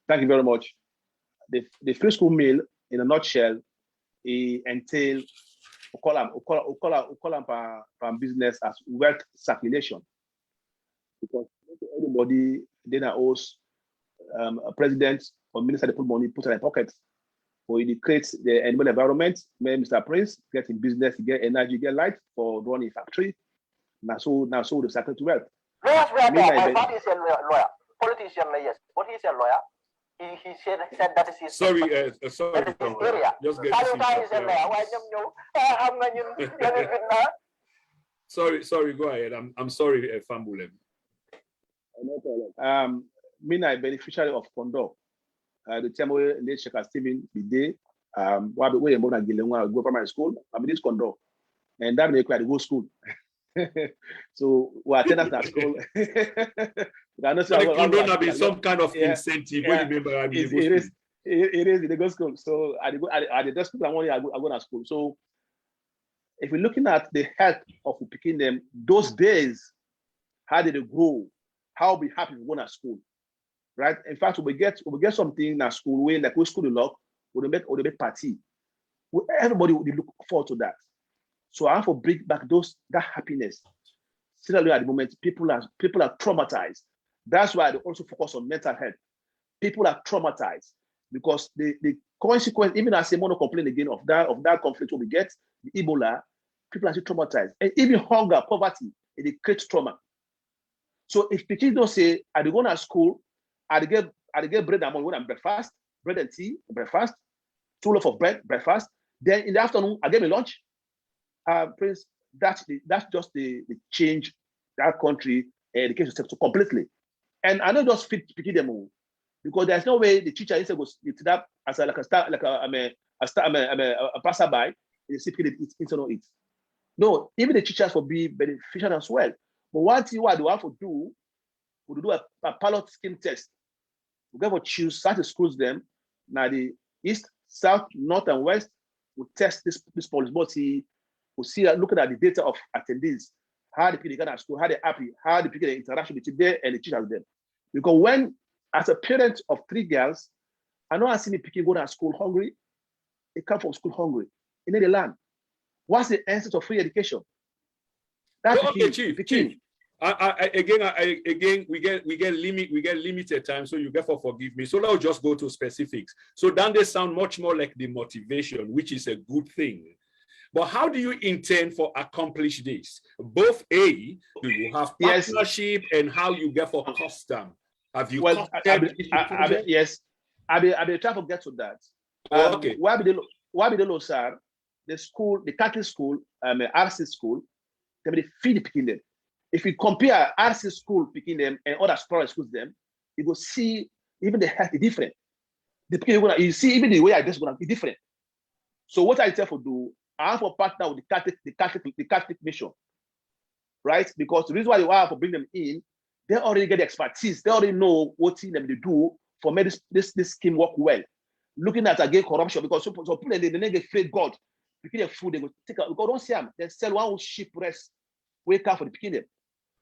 thank you very much. The free school meal, in a nutshell, it entails business as wealth circulation, because everybody then owes a president or minister to put money put in their pockets. So it creates the animal environment where Mr. Prince gets in business, get energy, get light for running factory. Now so the circle to wealth. My father is a lawyer, politician, yes, but he's a lawyer. He said that is his sorry, area. Just get sorry, go ahead. I'm sorry, Fambulem. Me a beneficiary of Kondo. The time where late Sheikh Stephen Bide, where you go primary school, I mean this Kondo, and that make me go school. So we attend at school. There be some kind of incentive. Yeah, it is they go school. So at the desk I go to school. So if we're looking at the health of picking them, those days, how did they grow? How be happy we go to school, right? In fact, we get something in school when like we school the lock, we make party. Everybody would look forward to that. So I have to bring back that happiness. Certainly at the moment, people are traumatized. That's why they also focus on mental health. People are traumatized because the consequence, even as a mono complain again of that conflict we get, the Ebola, people are still traumatized. And even hunger, poverty, it creates trauma. So if people don't say, I go to school, I get bread and morning breakfast, bread and tea, breakfast, 2 loaves of bread, breakfast. Then in the afternoon, I get my lunch. Prince, that's just the change that country education sector completely. And I don't just fit them all, because there's no way the teacher is going to sit up as a passerby. They see people eat. No, even the teachers will be beneficial as well. But one thing what we have to do, we do a pilot scheme test. We have to choose certain schools them. Now the east, south, north, and west will test this policy. We see looking at the data of attendees, how the people get at school, how they're happy, how the people interaction between them and the teachers them. Because when, as a parent of 3 girls, I know I see the people go to school hungry. They come from school hungry. They need a land. What's the answer to free education? That's okay, Chief. Again, we get limited time, so you therefore forgive me. So now just go to specifics. So then they sound much more like the motivation, which is a good thing. But how do you intend for accomplish this? Both A, do you have partnership, and how you get for custom? Have you yes, I'll be trying to get to that. Okay. Why be the sir? The school, the Catholic school, RC school, they be feed picking them. If you compare RC school picking them and other private schools them, you go see even the health is different. You see even the way I just gonna be different. So what I tell for do, I have a partner with the Catholic mission, right? Because the reason why you have to bring them in, they already get the expertise. They already know what thing them they do for make this scheme work well. Looking at again corruption, because some people they get afraid God. Picking their food, they go take out. Because don't see them. They sell one ship rest, wake up for the picking them.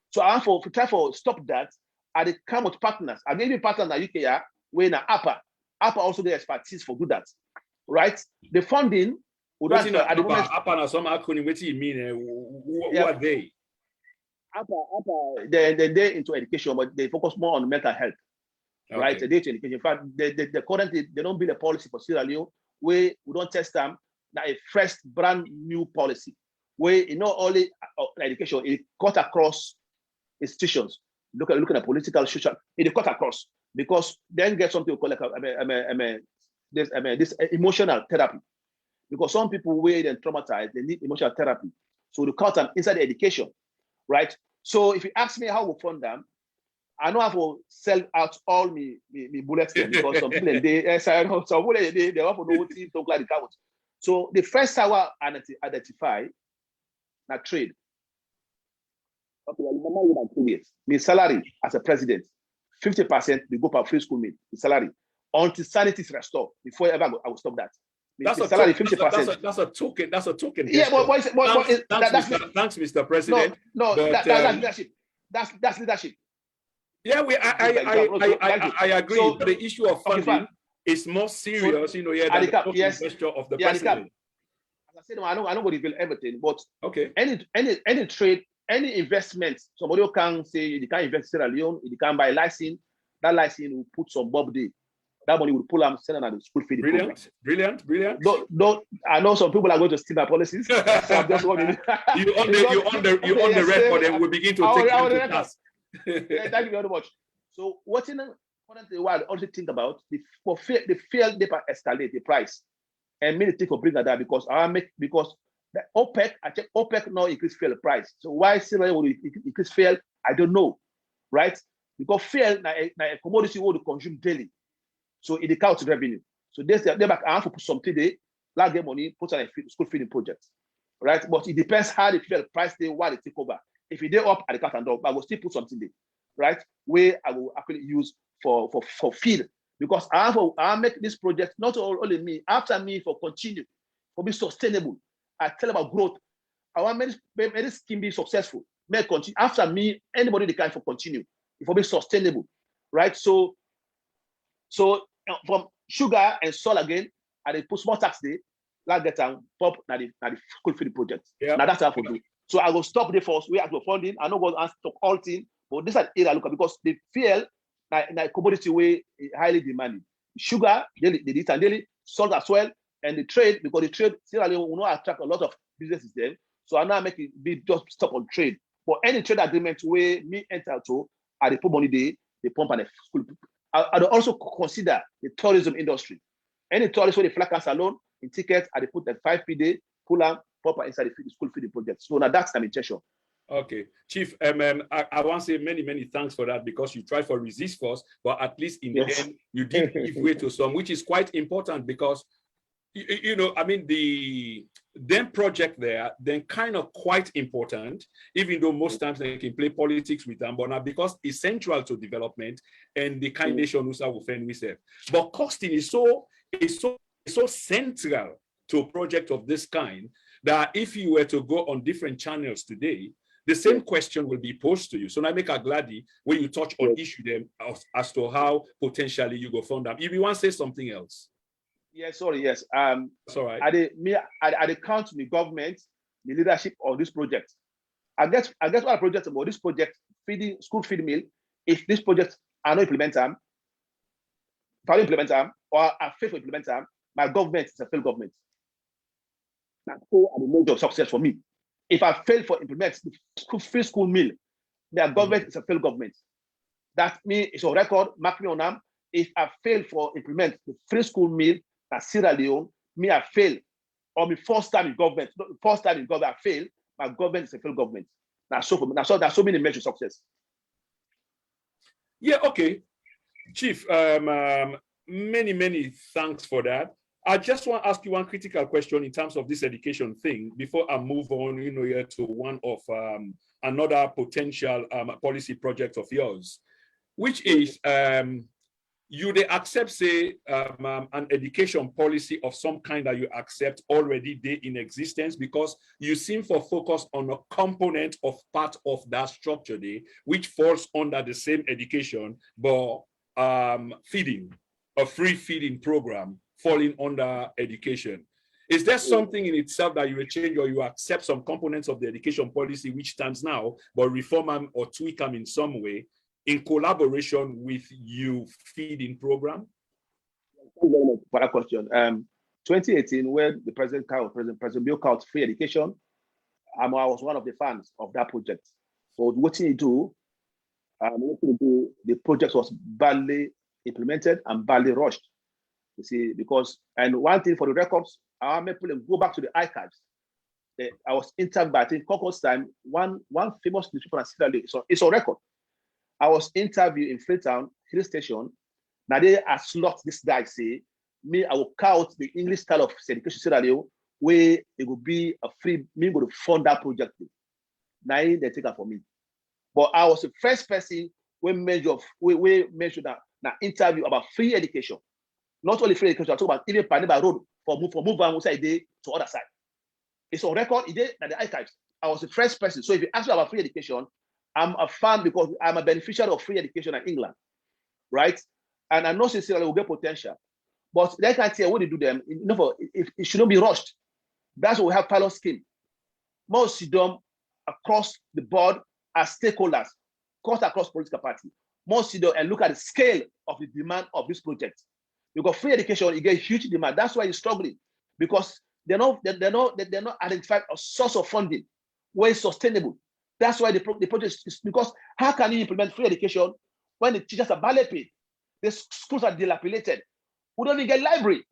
So I have to try to stop that. I come with partners. I gave you partners in the UK where in APA also get expertise for do that, right? The funding. At the moment, APA some acronym. What do you mean? Who are they? APA, they're into education, but they focus more on mental health, right? They're into education. In fact, they currently they don't build a policy for Sierra Leone where we don't test them. That a fresh, brand new policy where not only education, it cut across institutions. Looking at political, social, it cut across because then get something we call like this emotional therapy. Because some people where they're traumatized, they need emotional therapy. So the cut them inside the education, right? So if you ask me how we fund them, I know how to sell out all me bullets because some people they want to know what team talk like the cowards. So the first hour identify na trade. Okay, well, my salary as a president, 50% we go for free school meal, the salary until sanity is restored. Before I will stop that. That's a salary 50%. That's a token. That's a token. Yeah, thanks, Mr. President. No, that's leadership. That's leadership. Yeah, I agree. So, but the issue of funding is more serious, than the gesture of the president. As I said, I don't want to reveal everything, but okay, any trade, any investment, somebody can say you can't invest in Sierra Leone, you can't buy a license. That license will put some bob there. That money will pull them, send them at the school fee. Brilliant. Don't. I know some people are going to steal my policies. So I'm just wondering. you on the record, and we begin to take you to task. Yeah, thank you very much. So what in the world also think about the failed they escalate the price and many think of bring that because the OPEC, I check OPEC now increase fuel price. So why Sierra Leone will increase fuel? I don't know, right? Because fuel na a commodity we consume daily. So it counts revenue. So they back I have to put something there, like get money, put on a school feeding project, right? But it depends how the fuel price they while they take over. If it they up at the cut and down, but I will still put something there, right? Where I will actually use for feed because I make this project not only me after me for continue for be sustainable. I tell about growth. I want this scheme be successful. May continue after me. Anybody they can for continue. It will be sustainable, right? So from sugar and salt again, and they put small tax there, like get and pop na the school feeding project. Yeah. Now that's how I do. So I will stop the first way after funding. I know what answer to all thing, but this is an area look at because they feel in a commodity way highly demanded. Sugar, daily, salt as well, and the trade, because the trade Sierra Leone will not attract a lot of businesses there. So I now make it be just stop on trade. But any trade agreement where me enter to, I they put money there, they pump and the school. I will also consider the tourism industry. Any tourist where they flag us alone in tickets, I they put the 5p day, pull out, pop inside the school feeding project. So now that's the intention. Okay, Chief, I want to say many thanks for that because you tried for resist first, but at least in the end, you did give way to some, which is quite important because, I mean, the them project there, then kind of quite important, even though most times they can play politics with them, but now because it's central to development and the kind of nation will find myself. But costing is so central to a project of this kind that if you were to go on different channels today, the same question will be posed to you. So now make a gladdy when you touch on issue them as to how potentially you go fund them. If you want to say something else. Yes, sorry, yes. That's all right. I count the government, the leadership of this project. I guess what project about this project school feeding mill, if these projects are not implemented, if I don't implement them, or I fail to implement them, my government is a failed government. That's all the major of success for me. If I fail for implement the free school meal, their government is a failed government. That means it's a record, mark me on them. If I fail for implement the free school meal at Sierra Leone, me I fail, or me first time in government, I fail, my government is a failed government. That's so many measures of success. Yeah, okay. Chief, many thanks for that. I just want to ask you one critical question in terms of this education thing before I move on, here to one of another potential policy project of yours, which is you they accept, say, an education policy of some kind that you accept already there in existence, because you seem for focus on a component of part of that structure there, which falls under the same education, but feeding, a free feeding program falling under education. Is there something in itself that you will change, or you accept some components of the education policy which stands now, but reform them or tweak them in some way in collaboration with you feeding program? Thank you very much for that question. 2018, where the President Emile called free education, I was one of the fans of that project. So what he do, the project was badly implemented and badly rushed. You see, because, and one thing for the records, I may go back to the archives. I was interviewed by, I think, Concourse time, one famous newspaper in Sierra Leone. So it's on record. I was interviewed in Freetown Hill Station. Now they are slot this guy say, me, I will count the English style of education Sierra Leone, where it will be a free, me going to fund that project. Now they take it for me. But I was the first person we mentioned that interview about free education. Not only free education, I talk about even Paneba Road for move on side to other side. It's on record, it did at the archives. I was the first person. So if you ask me about free education, I'm a fan because I'm a beneficiary of free education in England, right? And I know sincerely will get potential. But they can't tell what they do them. It shouldn't be rushed. That's why we have pilot scheme. Most see them across the board as stakeholders, cut across political party. Most see them and look at the scale of the demand of this project. Because free education, you get huge demand. That's why you're struggling, because they're not identified a source of funding where it's sustainable. That's why the project is, because how can you implement free education when the teachers are badly paid, the schools are dilapidated, we don't even get library,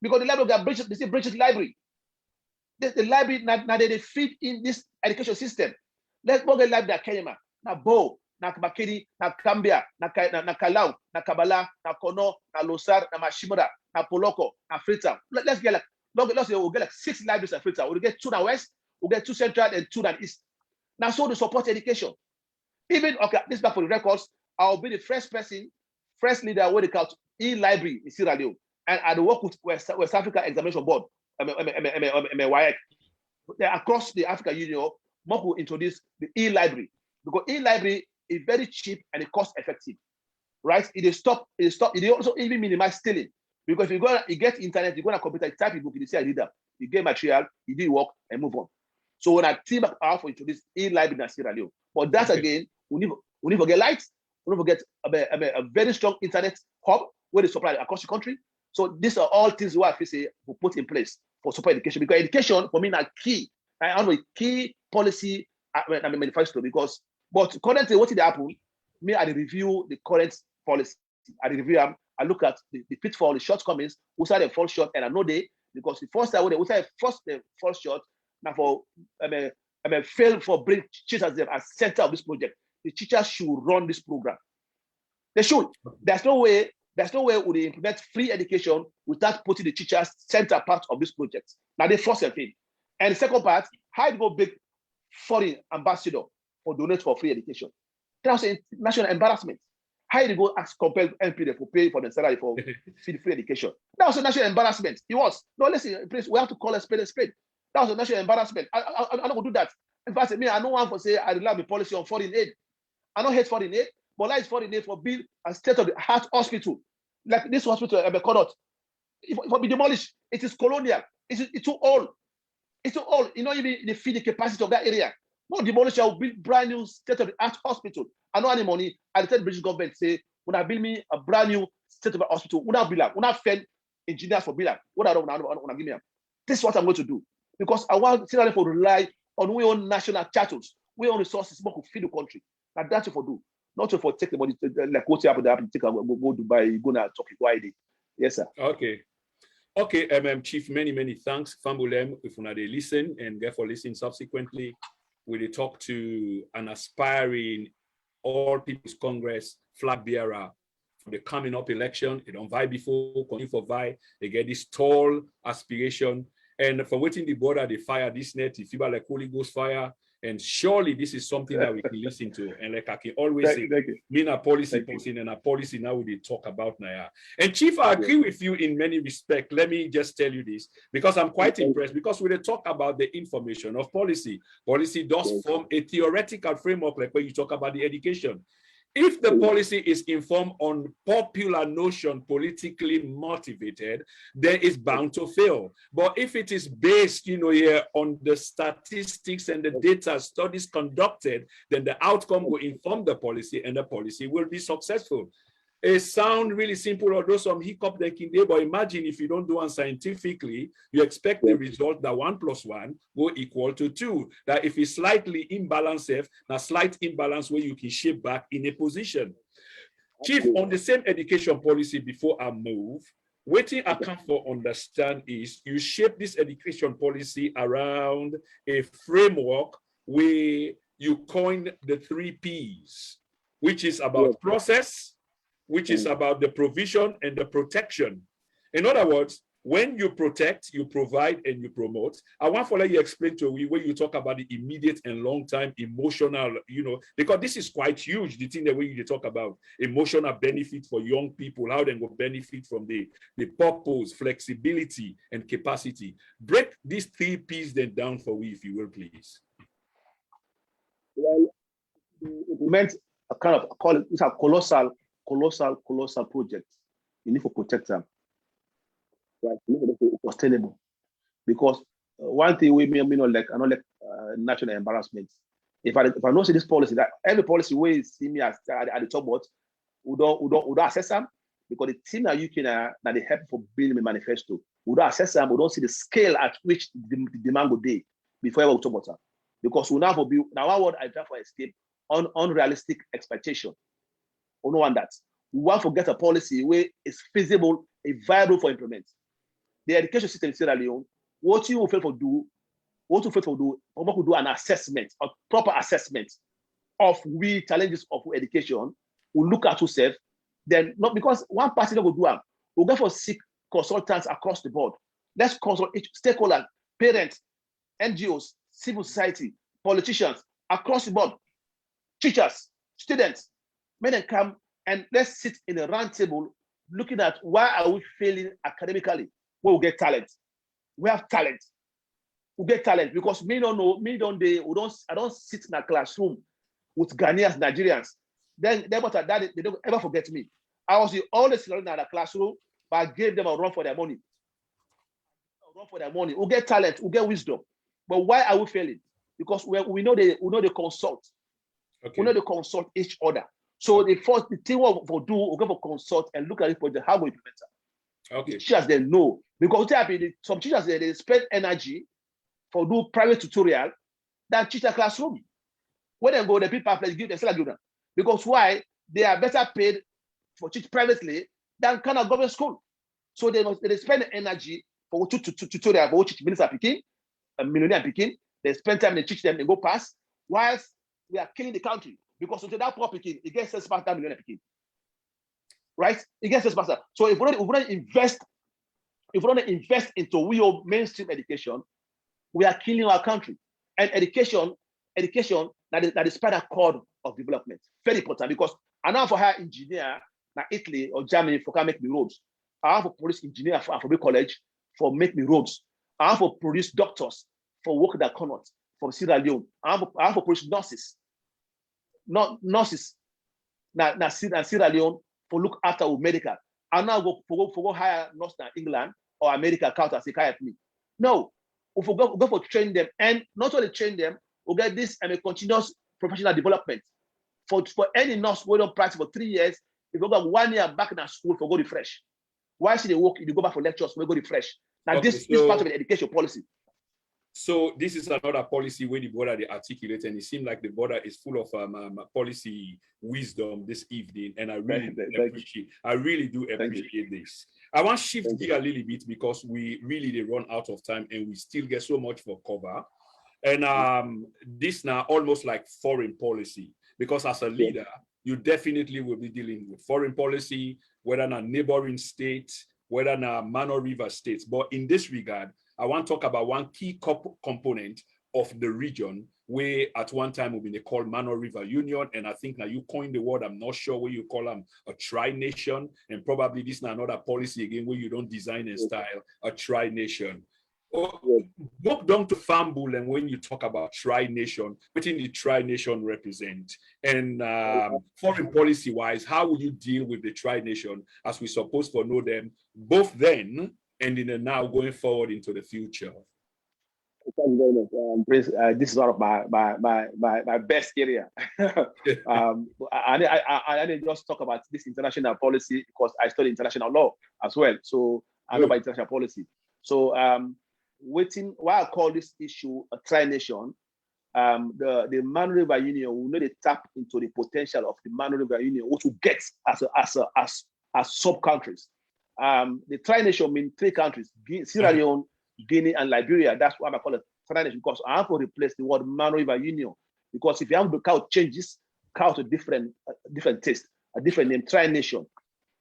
because the library got breached, they say breached library. The library now they feed in this education system. Let's go get library at Kenya, now Bo, na Bakedi, na Cambia, na Kalau, na Kabala, na Kono, na Losar, na Mashimura, na Poloko, na Freetown. Let's get we'll get like 6 libraries at Freetown. We'll get 2 in west, we'll get 2 central and 2 in east. Now, so to support education. Even, okay, this back for the records, I'll be the first leader when they count e-library in Sierra Leone. And I work with West Africa Examination Board, across the African Union, Mock will introduce the e-library. Because e-library is very cheap and it cost effective, right? It also even minimize stealing. Because if you get internet, you go on a computer, you type your book, you see a reader, you get material, you do work and move on. So when I team up for introduce e-library in Sierra Leone, but that again, we need to get lights, we need to get a very strong internet hub where they supply across the country. So these are all things we say we put in place for support education, because education for me is key. I have a key policy manifesto, because but currently what did happen? Me, I review the current policy. I review them. I look at the pitfall, the shortcomings, who side they fall short, and I know because the first time they fall short. Now for fail for bring teachers as center of this project. The teachers should run this program. They should. There's no way would they implement free education without putting the teachers center part of this project. Now they force a thing. And the second part, how to go big foreign ambassador for donate for free education. That's a national embarrassment. How do you go ask compel MP for pay for the salary for free education? That was a national embarrassment. It was. No, listen, please, we have to call a spade a spade. That was a national embarrassment. I don't do that. In fact, me, I don't want to say I rely on the policy on foreign aid. I don't hate foreign aid, but like foreign aid for build a state-of-the-art hospital. Like this hospital, Conot, it will be demolished. It is colonial. It's too old. It's too old. You know, even the feeding capacity of that area. No demolish, I will build brand new state-of-the-art hospital. I know any money. I tell the British government, say, when I build me a brand new state-of-the-art hospital, when I build that, when I fend engineers for build that, what I don't want to give me. This is what I'm going to do. Because I want Sierra Leone to rely on we own national chattels, we own resources, more to feed the country. And that's what do. Not for take the money, like what's happening, take go Dubai, go now talk go ID. Yes, sir. Okay. Okay, Chief, many thanks. Fambulem, if you listen and get for listening subsequently, we'll talk to an aspiring All People's Congress flag bearer for the coming up election. They don't vie before, continue for vie. They get this tall aspiration. And from waiting the border, they fire this net, if you like Holy Ghost fire. And surely this is something that we can listen to. And like I can always say, me a policy person and a policy now we talk about now. And Chief, I agree with you in many respects. Let me just tell you this, because I'm quite impressed, because when they talk about the information of policy, policy does form a theoretical framework, like when you talk about the education. If the policy is informed on popular notion, politically motivated, then it's bound to fail. But if it is based, here on the statistics and the data studies conducted, then the outcome will inform the policy and the policy will be successful. It sounds really simple, although some hiccup they can do, but imagine if you don't do it scientifically, you expect the result that 1 + 1 will equal to 2. That if it's slightly imbalanced, a slight imbalance where you can shape back in a position. Chief, on the same education policy, before I move, waiting I can for understand is you shape this education policy around a framework where you coin the 3 Ps, which is about process, which is about the provision and the protection. In other words, when you protect, you provide, and you promote. I want to let you explain to me when you talk about the immediate and long-term emotional, because this is quite huge, the thing that when you talk about emotional benefit for young people, how they will benefit from the purpose, flexibility, and capacity. Break these 3 Ps then down for me, if you will, please. Well, implement a kind of, call it, it's a colossal project. You need to protect them. Right? You need to be sustainable. Because one thing we may not like, I don't like national embarrassment. If I don't see this policy, that every policy way see me as at the top, but we don't assess them, because the team that you can that they help for building a manifesto. We don't assess them, we don't see the scale at which the demand will be before we talk about them. Because we now for now what I try for escape on unrealistic expectation. We don't want that. We want to get a policy where it's feasible, it's viable for implement. The education system in Sierra Leone, what you will fail to do, we could do an assessment, a proper assessment of we challenges of education. We look at ourselves, then not because one party will do it. We'll go for seek consultants across the board. Let's consult each stakeholder, parents, NGOs, civil society, politicians across the board, teachers, students, men and come and let's sit in a round table looking at why are we failing academically. Where we get talent. We have talent. We get talent because I don't sit in a classroom with Ghanaians, Nigerians. Then they don't ever forget me. I was the only student in the classroom, but I gave them a run for their money. We get talent, we get wisdom. But why are we failing? Because we know they consult. Okay. We know they consult each other. So the thing we do, we go for consult and look at it for how we implement it. Okay. The teachers they know, because some teachers they spend energy for do private tutorial than teach a classroom. When they go, the people give them salary, because why? They are better paid for teach privately than kind of government school. So they spend energy for tutorial for teach minister picking, a millionaire picking. They spend time, they teach them, they go pass. Whilst we are killing the country, because until that poor picking, it gets 6 millionaire picking. Right? It gets 6. So if we don't invest into real mainstream education, we are killing our country. And education that is spinal cord of development. Very important, because I now for hire engineer na Italy or Germany for make me roads. I have to produce engineer for college for make me roads. I have to produce doctors for work that cannot from Sierra Leone. I have to produce nurses. Not nurses na Sierra Leone for look after with medical. I now go hire nurse in England or America, counter say, me. No, we go for train them, and not only train them, we get this and a continuous professional development. For any nurse who don't practice for 3 years, if you go 1 year back in a school for go refresh. Why should they work? You go back for lectures, we go refresh. Now Okay, this is part of the education policy. So this is another policy where the border they articulate, and it seems like the border is full of policy wisdom this evening, and I really do appreciate this. I want to shift gear a little bit because we really run out of time, and we still get so much for cover. And this now almost like foreign policy, because as a leader, you definitely will be dealing with foreign policy, whether in a neighboring state, whether in a Mano River states. But in this regard, I want to talk about one key component of the region where at one time we've been called Mano River Union. And I think now you coined the word, I'm not sure what you call them, a tri-nation. And probably this is another policy again where you don't design and style a tri-nation. Walk down to Fambul, and when you talk about tri-nation, what in the tri-nation represent? And foreign policy-wise, how would you deal with the tri-nation as we supposed to know them both then and in the now going forward into the future? Thank you very much, Prince. This is one of my best area. I didn't just talk about this international policy because I study international law as well. So I know about international policy. So why I call this issue a tri-nation, the Mano River Union will need to tap into the potential of the Mano River Union, which will get as sub-countries. The tri-nation means 3 countries, Sierra Leone, Guinea, and Liberia. That's why I call it tri-nation, because I have to replace the word Mano River Union. Because if you have the cow changes, cow to different taste, a different name, tri-nation,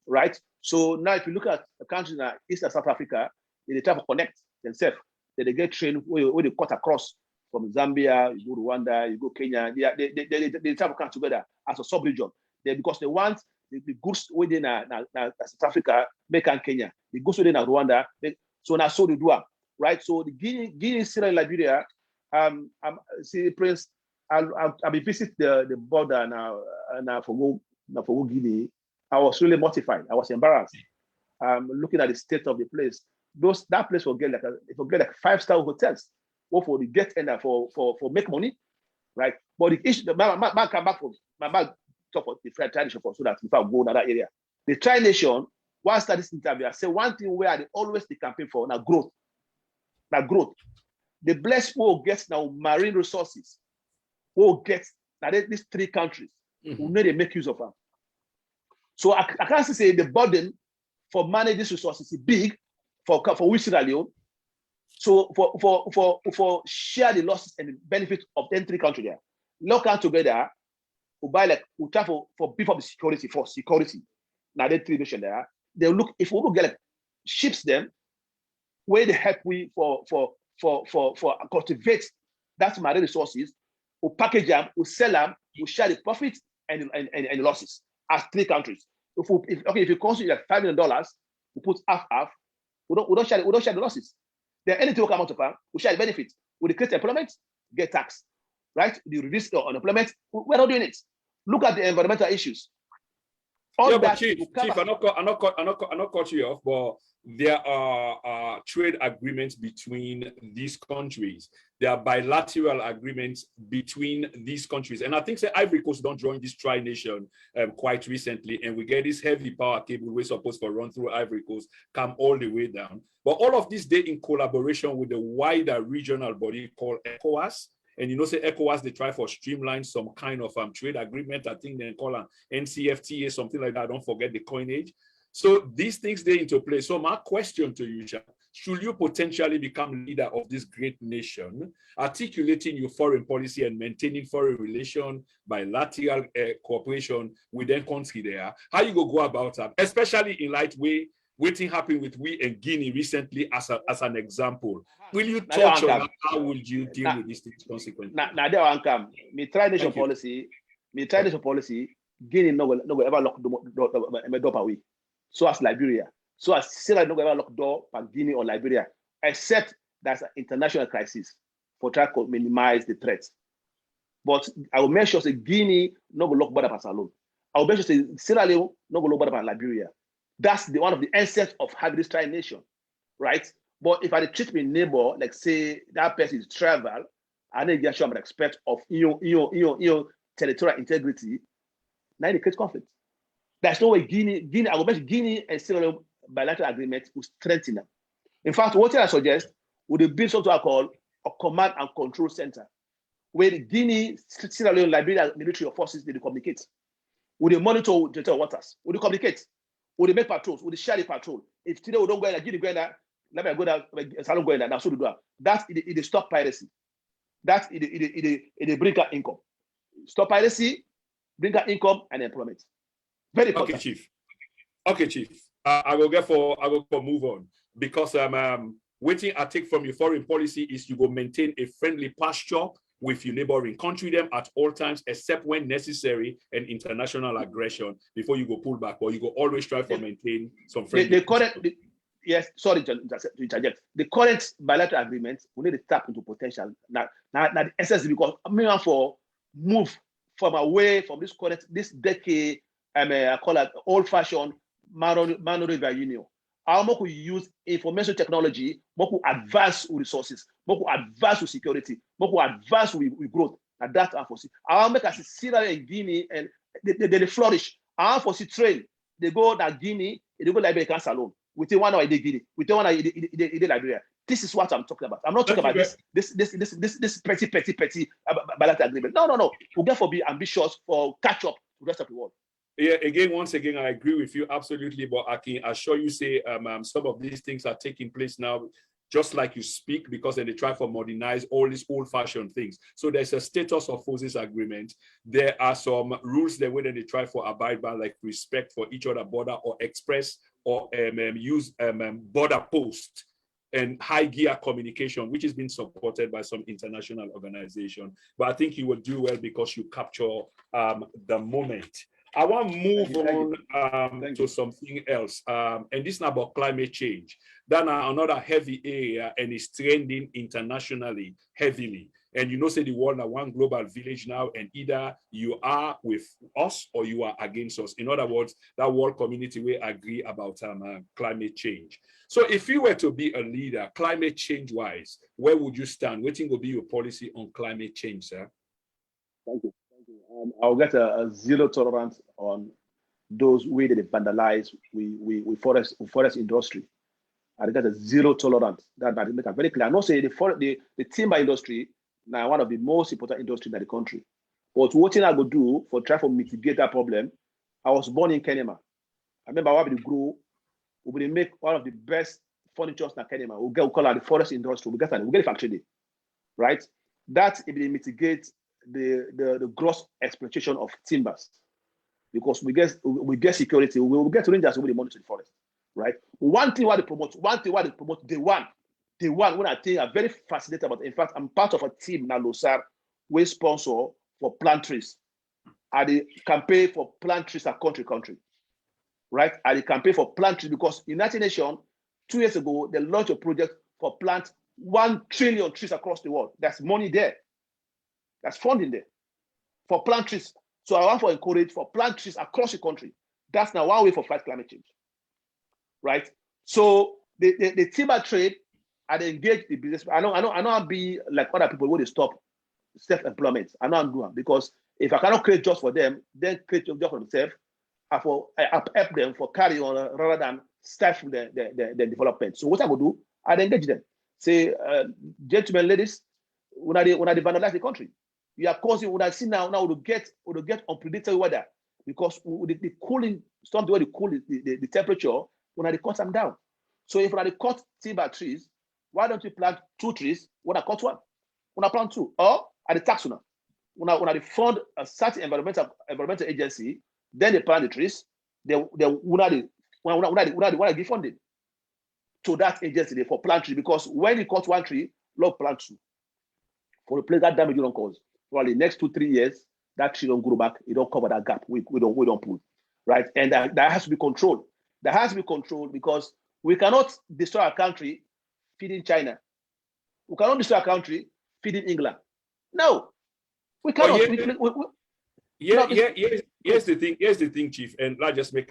right? So now if you look at the countries in East and South Africa, they try to connect themselves. They get trained where they cut across from Zambia, you go Rwanda, you go Kenya. They try to come together as a sub-region. Because they want the goods within South Africa, make and Kenya. The goods within Rwanda. So now so they do, right? So the Guinea, Sierra, Liberia. See, Prince, I'll be visit the border now for Guinea. I was really mortified. I was embarrassed. Looking at the state of the place. That place will get like 5-star hotels. Or for the get and for make money, right? But the issue, my come back from my back talk about the tri-nation for so that if I go to that area. The tri-nation, once I start this interview, I say one thing where they always the campaign for now growth. Now growth. The blessed will get now marine resources. Will get now these 3 countries who need to make use of them. So I can't say the burden for managing these resources is big for we Sierra Leone. So for share the losses and the benefits of the 3 countries there. Look out together, we try for beef up the security for security. Now the 3 nations there. They look if we will get like ships them where they help we for cultivate that marine resources, we package them, we sell them, we share the profits and losses as 3 countries. If you consider like $5 million, we put half. We don't share the losses. Then anything will come out of them, we share the benefits. We create employment, get tax, right? The reduce unemployment. We're not doing it. Look at the environmental issues. But Chief, I'm not cut you off, but there are trade agreements between these countries. There are bilateral agreements between these countries. And I think say Ivory Coast don't join this tri-nation quite recently. And we get this heavy power cable we're supposed to run through Ivory Coast, come all the way down. But all of this they in collaboration with the wider regional body called ECOWAS. And you know, say ECOWAS, they try for streamline some kind of trade agreement. I think they call an NCFTA, something like that. Don't forget the coinage. So these things they into play. So my question to you, Sha, should you potentially become leader of this great nation, articulating your foreign policy and maintaining foreign relation, bilateral cooperation with them country there, how you go about that, especially in light way, waiting happened with we and Guinea recently as an example. Will you touch on how would you deal with these things consequently? Now there one come. Me tri-nation policy, Guinea no will ever lock the door away. So as Liberia. So as Sierra Leone no will ever lock door for Guinea or Liberia, except that's an international crisis for trying to minimize the threats. But I will make sure that Guinea no will lock border pass alone. I will make sure that Sierra Leone no will lock border pass Liberia. That's one of the essence of having this tri-nation, right? But if I treat my neighbor, like say that person is travel, and then get some respect of territorial integrity. Now they create conflict. There's no way Guinea, I will mention Guinea and Sierra Leone bilateral agreement will strengthen them. In fact, what I suggest would be something I call a command and control center, where the Guinea, Sierra Leone, Liberia military forces they communicate. Would they monitor the waters? Would they communicate? Would they make patrols? Would they share the patrol? If today we don't go in, Guinea go in there, Liberia go there, Salon go in there, now so do that. That it stop piracy. That it bring out income. Stop piracy, bring out income and employment. Very important. Okay, Chief. Okay, Chief. I will go for move on because waiting I take from your foreign policy is you will maintain a friendly posture with your neighboring country them at all times, except when necessary and international aggression before you go pull back, or you go always try to maintain some friendly. Yes, sorry to interject. The current bilateral agreement, we need to tap into potential. Now the essence because I mean for move from away from this decade, I call it old-fashioned River Union. How much we use information technology, more we advance with resources, more we advance with security, more we advance with growth. And that I foresee. I'll make us Sierra and Guinea and they flourish. I foresee train. They go to Guinea, they go Liberia Salon. Within 1 hour they Guinea, within 1 hour they Liberia. This is what I'm talking about. I'm not talking about this petty bilateral agreement. No. We'll therefore be ambitious for catch up to the rest of the world. Yeah, once again, I agree with you absolutely. But I can assure you, say some of these things are taking place now, just like you speak, because then they try to modernize all these old-fashioned things. So there's a status of forces agreement. There are some rules that they try for abide by, like respect for each other border or express or use border post and high gear communication, which has been supported by some international organization. But I think you will do well because you capture the moment. I want to move on to something else. And this is about climate change. That's another heavy area and it's trending internationally heavily. And you know, say the world are one global village now, and either you are with us or you are against us. In other words, that world community will agree about climate change. So if you were to be a leader, climate change wise, where would you stand? What will be your policy on climate change, sir? Thank you. I'll get a zero tolerance on those way that they vandalize we forest industry. I get a zero tolerance. That make it very clear. I know say the timber industry now one of the most important industries in the country. But what I go do for try to mitigate that problem, I was born in Kenya. I remember how we grow, we will make one of the best furniture in Kenya. We call it the forest industry. We get a factory there, right? That it will mitigate the gross exploitation of timbers, because we get security, we will get rangers who will monitor the forest, right? One thing why they promote day one when I think I'm very fascinated about. In fact, I'm part of a team now, Losar, we sponsor for plant trees. I the campaign for plant trees at country, right? I the campaign for plant trees because United Nations 2 years ago they launched a project for plant 1 trillion trees across the world. That's money there. That's funding there for plant trees. So I want to encourage for plant trees across the country. That's now one way for fight climate change, right? So the timber trade, I engage the business. I know I'll be like other people who they stop self-employment. I know I'm doing because if I cannot create jobs for them, then create jobs for themselves. I help them for carry on rather than stifle the development. So what I will do, I engage them. Say, gentlemen, ladies, when they vandalize the country, you are causing. What I see now we get unpredictable weather because the cooling storm, the way they cool the temperature, when they cut them down. So if they cut timber trees, why don't you plant 2 trees when I cut 1? When I plant 2, or at the tax when I fund a certain environmental agency, then they plant the trees. When I give funding to that agency for plant tree, because when you cut 1 tree, love plant 2. For the place that damage you don't cause. For the next 2-3 years, that tree don't grow back. It don't cover that gap. We don't pull, right? And that has to be controlled. That has to be controlled because we cannot destroy our country feeding China. We cannot destroy our country feeding England. No, we cannot. here's the thing, Chief, and let's just make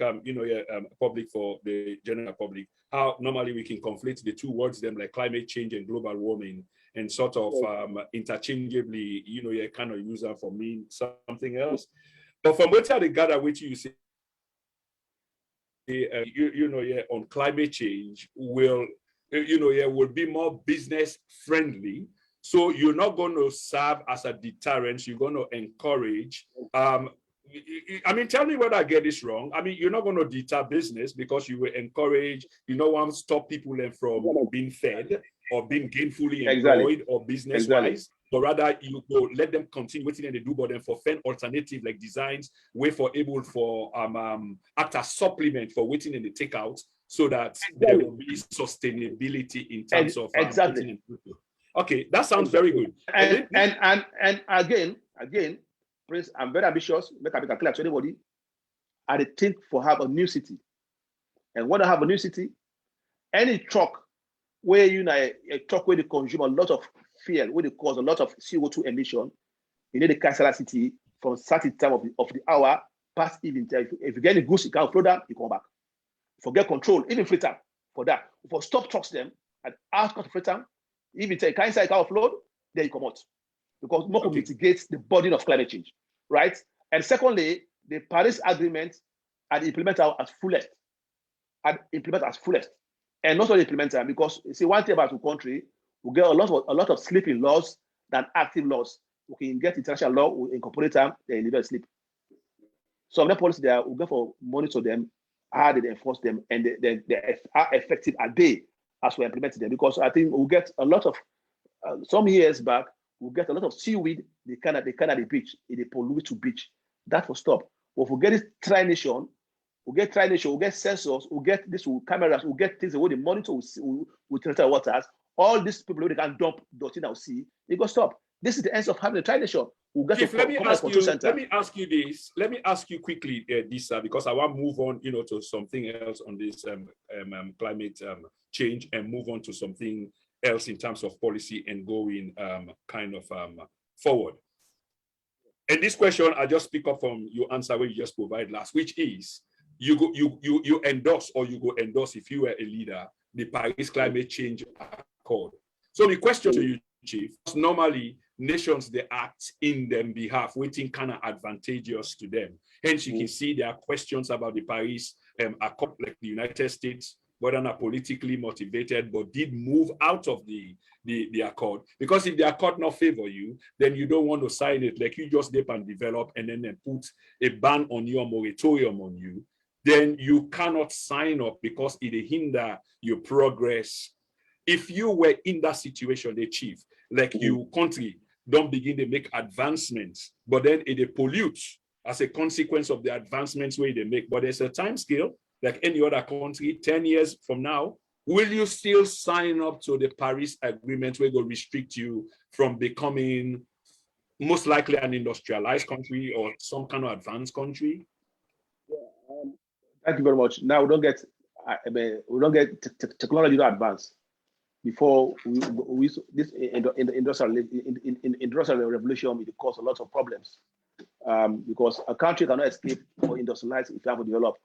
public for the general public how normally we can conflate the two words them like climate change and global warming and sort of interchangeably, kind of use that for mean something else. But from what I gather, which you say, on climate change will be more business friendly. So you're not going to serve as a deterrent. You're going to encourage. Tell me whether I get this wrong. You're not going to deter business because you will encourage. You don't want to stop people from being fed or being gainfully employed or business-wise. But rather you go let them continue waiting and they do, but then for find alternative like designs, way for able for act as supplement for waiting and the takeout, so that there will be sustainability in terms of okay, that sounds very good. And again, Prince, I'm very ambitious. Make it clear to anybody. I think for have a new city, and when I have a new city, any truck where a truck where they consume a lot of fuel, where they cause a lot of CO2 emission, you need to cancel that city from certain time of the hour past evening time. If you get any goods, you can't flow down, you come back. Forget control, even free time for that. For stop trucks them and ask to free time. If you can't say can't offload, then you come out. Because more mitigates the burden of climate change, right? And secondly, the Paris Agreement are implemented as fullest. And not only implemented, because you see one thing about the country, we get a lot of sleeping laws than active laws. We can get international law, we incorporate them, they never sleep. So I'm not policy there, we go for monitor them, how they enforce them, and how effective are they as we implement them. Because I think we'll get a lot of some years back, we'll get a lot of seaweed, they kind of the beach, they pollute to beach. That will stop. But if we get this tri-nation, we'll get sensors, we'll get this cameras, we'll get things where the monitor will treat waters. All these people they can dump dirty in our sea, they go stop. This is the end of having a tri-nation. We'll get let me ask you this. Let me ask you quickly, Disa, because I want to move on, to something else on this climate change and move on to something else in terms of policy and going forward. And this question I just pick up from your answer where you just provide last, which is you endorse or you go endorse if you were a leader the Paris Climate Change Accord. So the question to you, Chief, normally nations they act in them behalf, waiting kind of advantageous to them. Hence, you can see there are questions about the Paris Accord, like the United States, whether not politically motivated, but did move out of the accord. Because if the accord not favor you, then you don't want to sign it. Like you just dip and develop and then put a ban on you, a moratorium on you, then you cannot sign up because it hinder your progress. If you were in that situation, the chief, like you country, don't begin to make advancements, but then it pollutes as a consequence of the advancements where they make. But there's a time scale, like any other country, 10 years from now, will you still sign up to the Paris Agreement where it will restrict you from becoming most likely an industrialized country or some kind of advanced country? Thank you very much. Now we don't get technology to advance. Before we this in the industrial revolution, it caused a lot of problems because a country cannot escape or industrialize if you have to develop.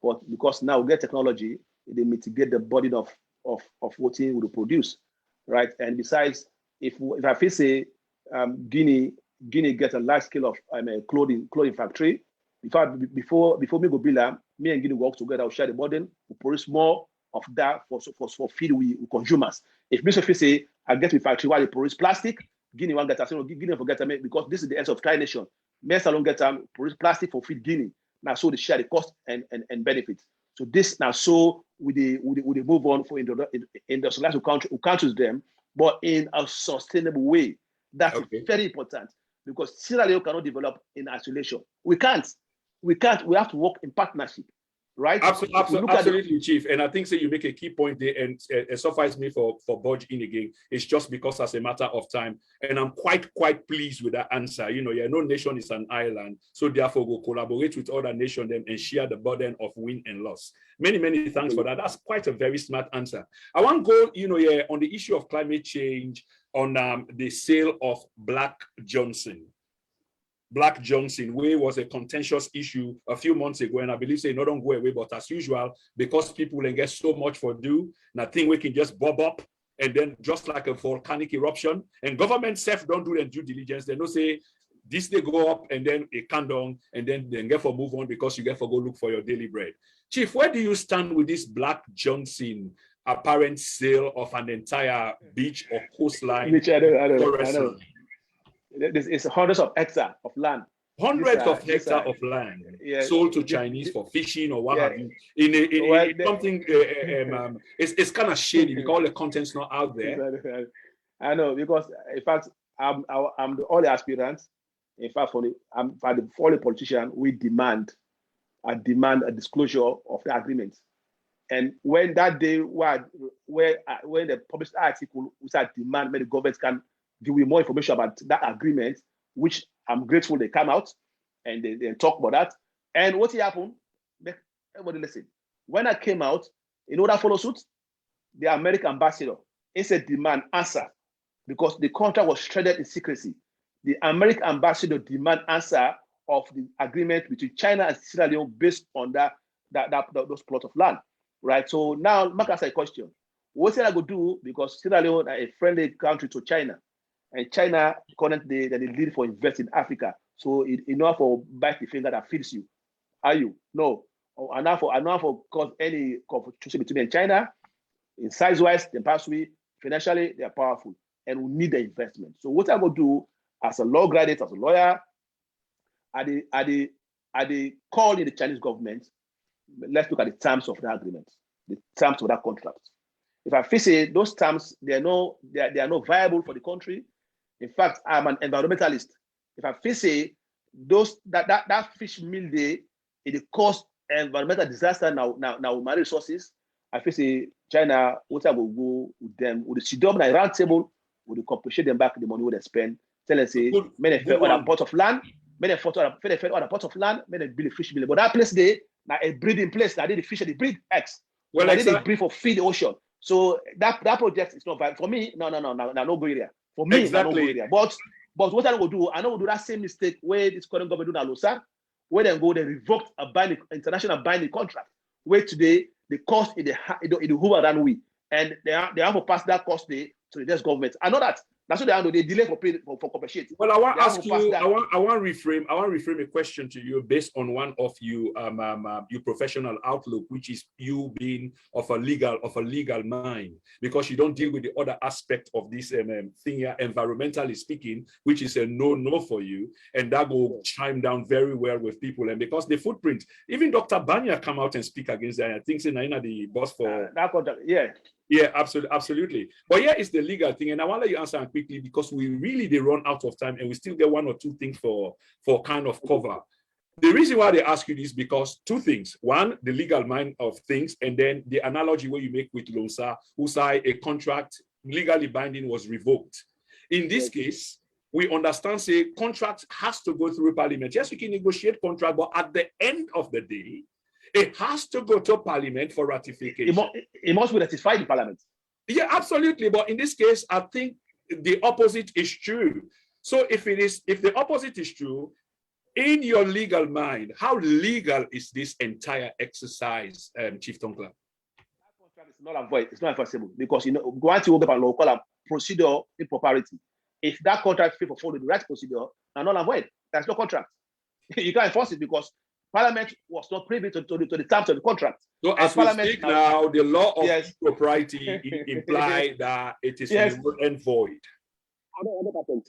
But because now we get technology, they mitigate the burden of what we will produce, right? And besides, if I feel say Guinea gets a large scale of clothing factory, before me go build me and Guinea work together, we'll share the burden, we produce more of that for feed we consumers. If Mr. say I get a factory while they produce plastic, Guinea won't get us. Guinea forget them because this is the end of tri-nation. Mesa don't get them produce plastic for feed Guinea. Now so they share the cost and benefits. So this now so we move on for industrialized countries them, but in a sustainable way. That's very important because Sierra Leone cannot develop in isolation. We can't. We have to work in partnership. Right? Absolutely, Chief. And I think you make a key point there, and it suffices me for budge in again. It's just because as a matter of time. And I'm quite pleased with that answer. No nation is an island. So therefore we'll collaborate with other nations and share the burden of win and loss. Many thanks for that. That's quite a very smart answer. I want to go, on the issue of climate change, on the sale of Black Johnson. Black Johnson, where was a contentious issue a few months ago, and I believe say not don't go away, but as usual, because people can get so much for do, nothing we can just bob up, and then just like a volcanic eruption, and government self don't do their due diligence, they don't say this they go up and then it come down, and then they get for move on because you get for go look for your daily bread. Chief, where do you stand with this Black Johnson apparent sale of an entire beach or coastline? Which I know. It's hundreds of hectares of land. Hundreds of hectares of land sold to Chinese for fishing or what have you. It's kind of shady because all the content's not out there. I know, because in fact, I'm all the aspirants. In fact, for the politician, we demand a disclosure of the agreement. And when that day when the published article was a demand, many governments can give you more information about that agreement, which I'm grateful they come out and they talk about that. And what happened? Everybody listen. When I came out, in order to follow suit, the American ambassador, it's a demand answer because the contract was shredded in secrecy. The American ambassador demand answer of the agreement between China and Sierra Leone based on those plots of land, right? So now, Mark ask a question. What I go do, because Sierra Leone are a friendly country to China, and China currently they lead for investing in Africa. So in order for bite the finger that feeds you, are you? No. And now for cause any competition between me and China, in size-wise, they pass we, financially, they are powerful, and we need the investment. So what I go do as a law graduate, as a lawyer, I call in the Chinese government. Let's look at the terms of the agreement, the terms of that contract. If I say those terms, they are not viable for the country. In fact, I'm an environmentalist. If I say that fish meal day, it cause environmental disaster now my resources, I say China, what I will go with them, with the sit down at round table, will compensate them back the money they spend. Tell them say, many fed on a pot of land, many fed on a pot of land, many build a fish meal. But that place there, now a breeding place, that did the fish, they breed eggs. Well, I did they breed for feed the ocean. So that project is not viable. For me, no go area. For me, exactly. No go area. But what I will do, I know we'll do that same mistake where this current government do in Alosa, where they revoked a international binding contract, where today the cost in the Hoover than we, and they have to pass that cost to the next government. I know that. That's what they handle. They delay for compensate. Well, I want to ask you. I want to reframe a question to you based on one of your professional outlook, which is you being of a legal mind, because you don't deal with the other aspect of this thing here, environmentally speaking, which is a no for you, and that will chime down very well with people. And because the footprint, even Dr. Banya come out and speak against that. I think say Naina the boss for that contract. Yeah, absolutely. But here is the legal thing, and I want to let you answer quickly because we really run out of time, and we still get one or two things for kind of cover. The reason why they ask you this because two things: one, the legal mind of things, and then the analogy where you make with Lonsa, who say a contract legally binding was revoked. In this case, we understand say contract has to go through Parliament. Yes, we can negotiate contract, but at the end of the day, it has to go to Parliament for ratification. It must be ratified in Parliament. Yeah, absolutely. But in this case, I think the opposite is true. So if the opposite is true, in your legal mind, how legal is this entire exercise, Chief Thonkla? That contract is not avoid. It's not enforceable because once you go back and call a procedure impropriety. If that contract fails to follow the right procedure, and not avoid, there's no contract. You can't enforce it because Parliament was not privy to the terms of the contract. So as we speak now, the law of propriety implies that it is and void.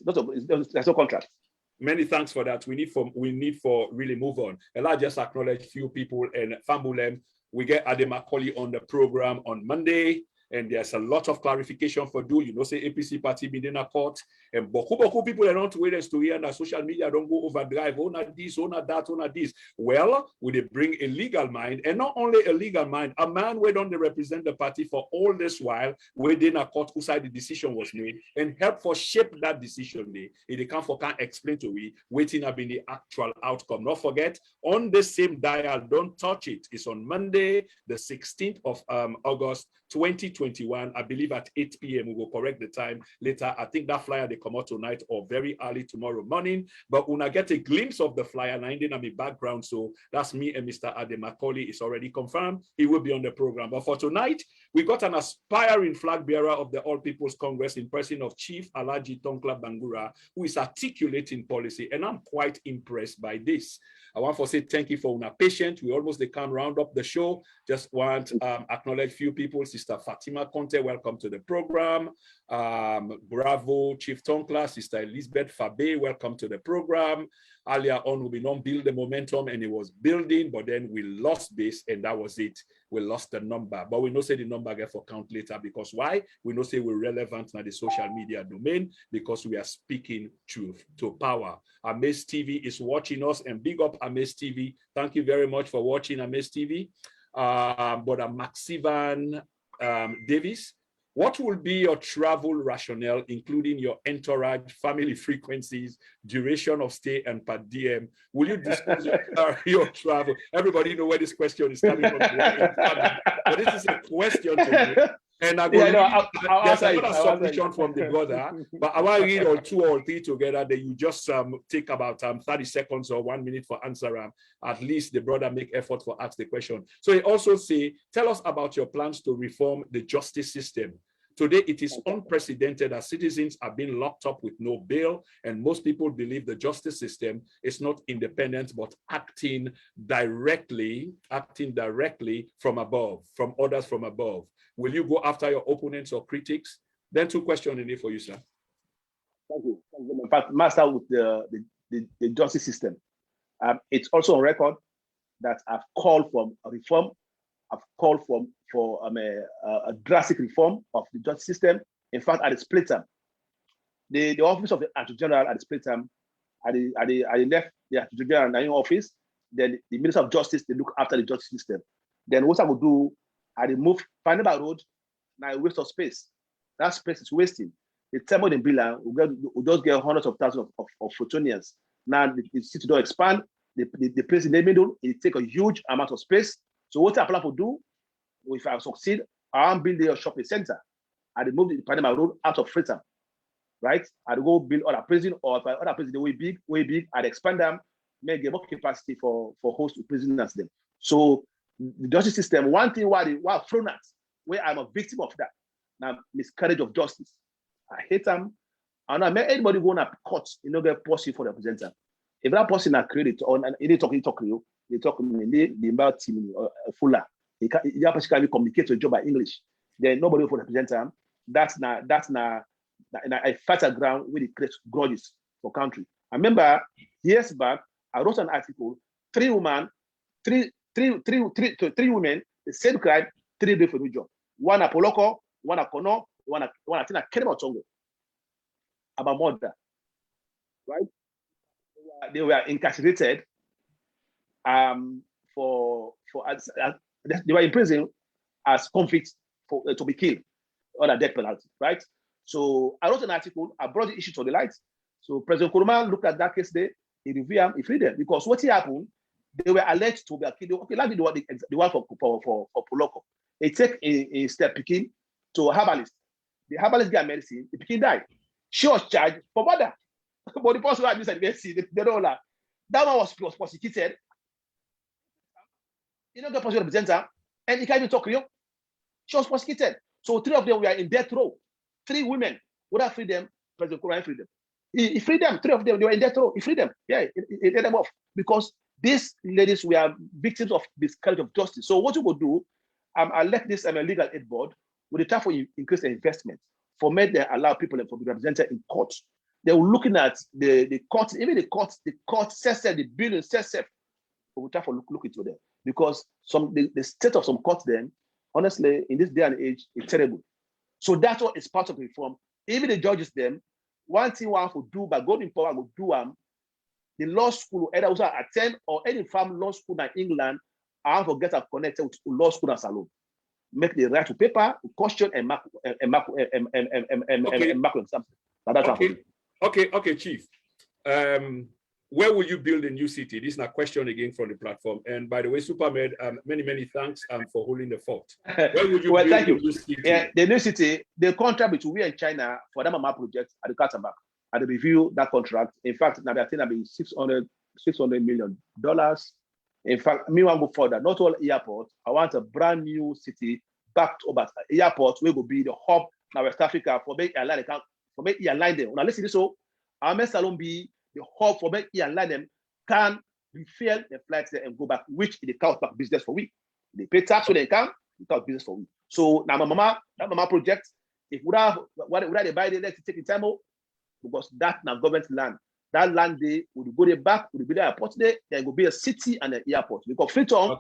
There's no contract. Many thanks for that. We need for really move on. And I just acknowledge few people in Fambulem. We get Ade Macaulay on the program on Monday. And there's a lot of clarification for do. Say APC party been in a court. And boku people are not waiting to hear that social media don't go overdrive. Oh, not this, oh, not that, oh, not this. Well, would they bring a legal mind? And not only a legal mind, a man where don't they represent the party for all this while, where they in a court who side the decision was made, and help for shape that decision day. If they can't explain to we, waiting up in the actual outcome. Not forget, on the same dial, don't touch it. It's on Monday, the 16th of August, 2021, I believe at 8 p.m. We will correct the time later. I think that flyer they come out tonight or very early tomorrow morning. But when I get a glimpse of the flyer, and I didn't have my background, so that's me and Mr. Ade Macaulay is already confirmed. He will be on the program. But for tonight, we got an aspiring flag bearer of the All People's Congress in person of Chief Alhaji Thonkla Bangura, who is articulating policy, and I'm quite impressed by this. I want to say thank you for your patience. We almost come round up the show. Just want to acknowledge a few people. Sister Fatima Conte, welcome to the program. Bravo, Chief Thonkla. Sister Elizabeth Fabe, welcome to the program. Earlier on, we don't build the momentum, and it was building, but then we lost base, and that was it. We lost the number, but we know say the number get for count later, because why? We know say we're relevant now the social media domain, because we are speaking truth to power. Amaze TV is watching us, and big up Amaze TV. Thank you very much for watching Amaze TV. But Maxivan Davis, what will be your travel rationale, including your entourage, family frequencies, duration of stay, and per diem? Will you discuss your travel? Everybody know where this question is coming from. But this is a question to me. And I go there's another submission from the brother, but I want to read all 2 or 3 together. That you just take about 30 seconds or 1 minute for answer. At least the brother make effort for ask the question. So he also say, tell us about your plans to reform the justice system. Today, it is unprecedented that citizens are being locked up with no bail, and most people believe the justice system is not independent, but acting directly from above, from orders from above. Will you go after your opponents or critics? Then 2 questions in there for you, sir. Thank you. In fact, master with the justice system. It's also on record that I've called for a reform. I've called for a drastic reform of the justice system. In fact, at the split term, the office of the Attorney General at the split term, I left the Attorney General in office. Then the Minister of Justice, they look after the justice system. Then what I would do, I remove Panama Road. Now a waste of space. That space is wasting. The term in Bila will just get hundreds of thousands of Photonians. Now the city don't expand. The place in the middle, it take a huge amount of space. So what I plan to do, if I succeed, I'll build a shopping center. I remove the Panama Road out of Freetown, right? I'd go build other prison, or if other prison way big, I'd expand them, make more capacity for host prisoners then. So the justice system, one thing why thrown at, where I'm a victim of that. Now miscarriage of justice. I hate them. And I make anybody go on court, get possible for the representative. If that person are created on and they talk the about team fuller. He can communicate to a job by English. Then nobody will represent him. That's a fertile ground where it creates grudges for country. I remember years back, I wrote an article, 3 women, the same crime, 3 different jobs. One at Poloko, one at Kono, one at Kenema Tongo. About murder. Right? They were incarcerated they were in prison as convicts to be killed on a death penalty, right? So I wrote an article, I brought the issue to the light. So President Kroma looked at that case there, he reviewed them, he freed them, because what happened, they were alleged to be killed. Okay, let me do the one for Poloko. They take a step picking to a herbalist. The herbalist got medicine, the picking died. She was charged for murder. But the person who had this they don't laugh. That one was prosecuted. You know, the person represents her, and he can't even talk to you. She was prosecuted. So 3 of them were in death row. 3 women would have freed them. President Kroma freed them. He freed them. 3 of them, they were in death row. He freed them. Yeah, he let them off. Because these ladies were victims of miscarriage of justice. So what you would do, I left this legal aid board with the time for increase the investment. For me, they allow people to be represented in court. They were looking at the court, even the court says the building says we try to look into them, because the state of some courts then, honestly, in this day and age, is terrible. So that's what is part of the reform. Even the judges them, one thing one to do by going in power will do the law school either also attend or any farm law school in England, I have to get connected with law school as alone. Make the right to paper, question and mark exams. Okay, Chief. where will you build a new city? This is a question again from the platform. And by the way, Supermed, many thanks for holding the fort. Where will you build thank you. a new city? Yeah, the new city, the contract between we and China for the Mama project at the Qatar Bank. At the review that contract, in fact, now I think I'll be $600 million. In fact, me want to go further. Not all airport. I want a brand new city backed up at airport where will be the hub now West Africa for make airline them. Now listen to this. So our salon be the hub for make airline them can refill the flights there and go back, which is the count back business for we. They pay tax so they can count business for we. So now that mama project, if we have what they buy the next take time out, because that now government land. That land they will go there back, will be there airport there, there will be a city and an airport. Because Freetown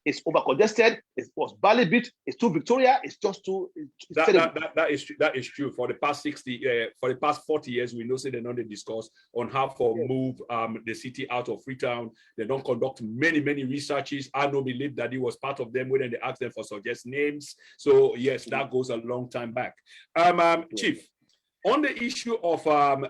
is over congested, it was barely built, it's too Victoria, it's just too that is true. For the past 40 years, we know say they don't discuss on how to move the city out of Freetown. They don't conduct many researches. I don't believe that it was part of them when they asked them for suggest names. So yes, that goes a long time back. Chief, on the issue of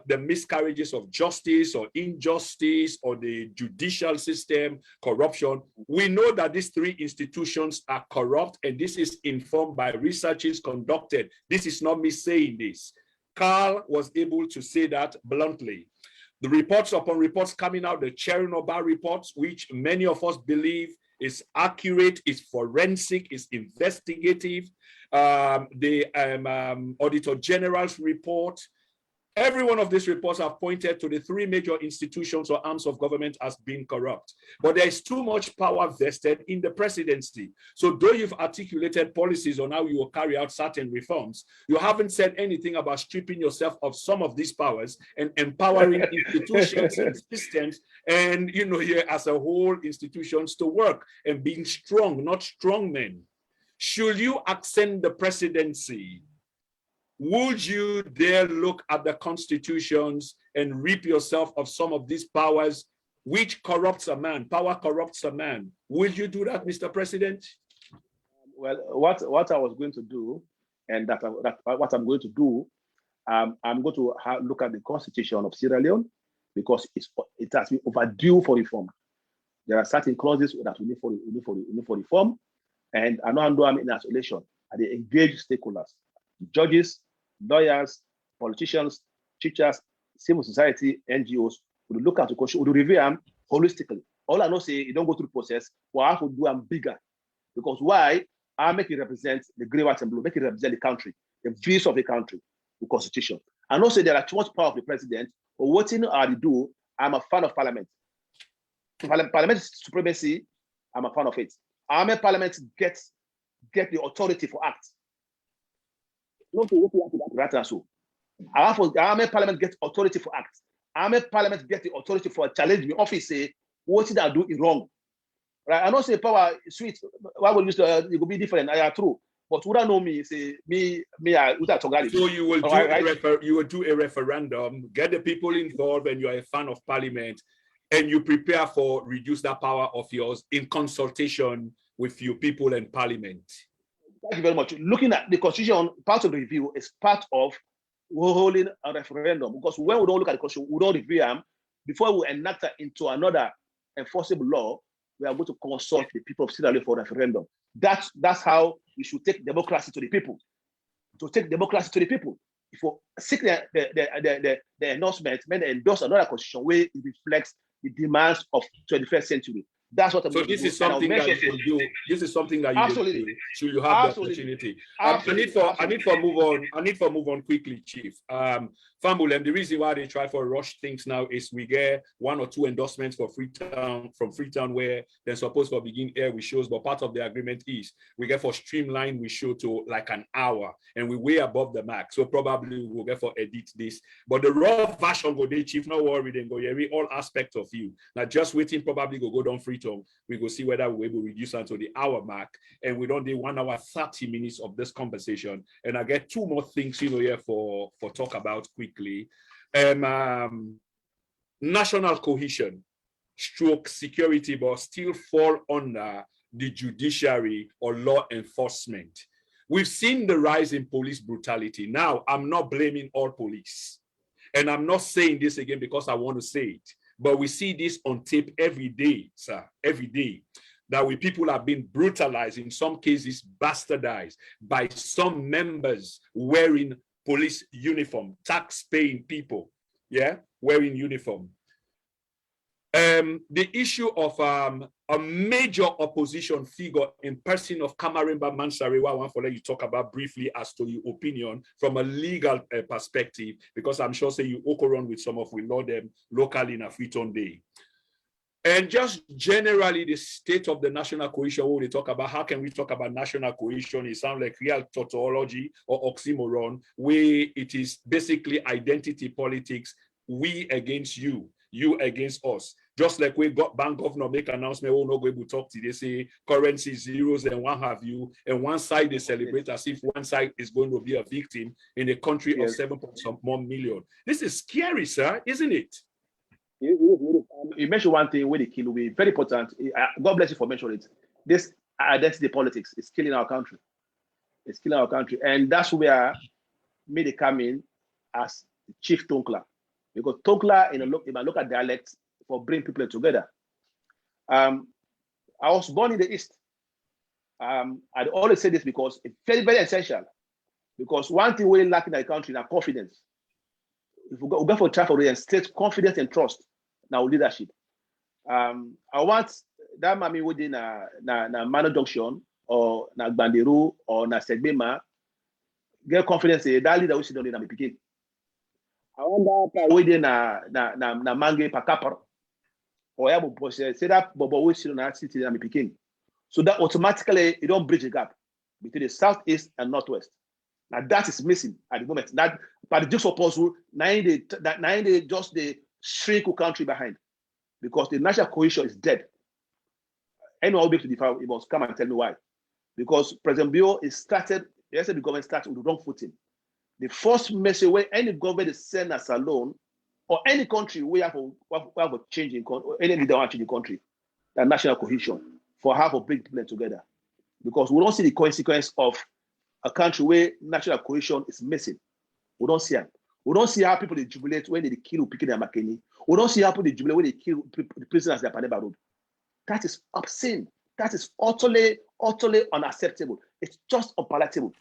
the miscarriages of justice or injustice or the judicial system, corruption, we know that these three institutions are corrupt, and this is informed by researches conducted. This is not me saying this. Carl was able to say that bluntly. The reports upon reports coming out, the Chernobyl reports, which many of us believe is accurate, is forensic, is investigative. The Auditor General's report, every one of these reports have pointed to the three major institutions or arms of government as being corrupt. But there is too much power vested in the presidency. So though you've articulated policies on how you will carry out certain reforms, you haven't said anything about stripping yourself of some of these powers and empowering institutions and systems and, you know, here as a whole institutions to work and being strong, not strong men. Should you ascend the presidency, would you dare look at the constitutions and rid yourself of some of these powers which corrupts a man? Power corrupts a man. Will you do that, Mr. President? Well, what I was going to do, and what I'm going to do, I'm going to look at the constitution of Sierra Leone because it has been overdue for reform. There are certain clauses that we need for reform. And I know I'm in isolation. And they engage stakeholders, judges, lawyers, politicians, teachers, civil society, NGOs. We look at the question, we review them holistically. All I know say you don't go through the process. Well, I have to do them bigger. Because why? I make it represent the grey, white, and blue, make it represent the country, the views of the country, the constitution. I know say there are too much power of the president, but what I do, I'm a fan of parliament. Parliament supremacy, I'm a fan of it. Army parliament get the authority for act. Not to that so. Army parliament get authority for act. Army parliament get the authority for challenge the office say what did I do is wrong. Right? I don't say power sweet. Why would it will be different? I are true. But who don't know me say me I so you will do you will do a referendum, get the people involved, and you are a fan of parliament. And you prepare for reduce that power of yours in consultation with your people and parliament. Thank you very much. Looking at the constitution, part of the review is part of holding a referendum. Because when we don't look at the constitution, we don't review them. Before we enact it into another enforceable law, we are going to consult the people of Sierra Leone for referendum. That's how we should take democracy to the people. To take democracy to the people. If we seek the endorsement, when they endorse another constitution where it reflects the demands of 21st century. That's what I'm so this is something that you can do. This is something that you absolutely will do. So you have the opportunity. I need to move on quickly, Chief. Fambulem, the reason why they try for rush things now is we get 1 or 2 endorsements for Freetown where they're supposed to begin air with shows, but part of the agreement is we get for streamline we show to like an hour and we way above the mark. So probably we'll get for edit this. But the raw version go there, Chief, no worry, then go every all aspects of you. Now just waiting, probably go down Freetown. We go see whether we're able to reduce until the hour mark. And we don't do 1 hour 30 minutes of this conversation. And I get 2 more things here for talk about quickly. National cohesion, stroke security, but still fall under the judiciary or law enforcement. We've seen the rise in police brutality. Now, I'm not blaming all police. And I'm not saying this again because I want to say it. But we see this on tape every day, sir, every day. That we people have been brutalized, in some cases bastardized, by some members wearing police uniform, tax-paying people, yeah, wearing uniform. The issue of a major opposition figure in person of Kamarimba Mansarewa, I want to let you talk about briefly as to your opinion from a legal perspective, because I'm sure say you walk around with some of we know them locally in a Freetown Day. And just generally the state of the national cohesion, when we talk about how can we talk about national cohesion, it sounds like real tautology or oxymoron, where it is basically identity politics, we against you, you against us. Just like we got bank governor make announcement, we're not going to talk to, they say currency zeros and what have you, and one side they celebrate as if one side is going to be a victim in a country of 7 point some more million. This is scary, sir, isn't it? You mentioned one thing with the kill will be very important. God bless you for mentioning it. This identity politics is killing our country. It's killing our country. And that's where Mede come in as Chief Thonkla. Because Thonkla, if I look at dialects, for bring people together. I was born in the East. I'd always say this because it's very, very essential. Because one thing we're lacking in the country is confidence. If we go for travel and state confidence and trust in our leadership. I want that mami within na Mano Junction or na Banderu or na Segbema get confidence in that leader we sit on in the beginning. I want that within na Mange Pakapar or Yabo say that Bobo we sit on that city in the beginning. So that automatically you don't bridge a gap between the southeast and northwest. Now that is missing at the moment. That but the jigsaw puzzle, they just the shrink country behind because the national cohesion is dead. Anyone will be able to define it must come and tell me why. Because President Bio is started, the government started with the wrong footing. The first message where any government is sent us alone, or any country we have a change in any leader want to change the country, that national cohesion for half of bring people together. Because we don't see the consequence of a country where national cohesion is missing. We don't see it. We don't see how people they jubilate when they kill picking their Makeni. We don't see how people they jubilate when they kill the prisoners at Paneba Road. That is obscene. That is utterly unacceptable. It's just unpalatable.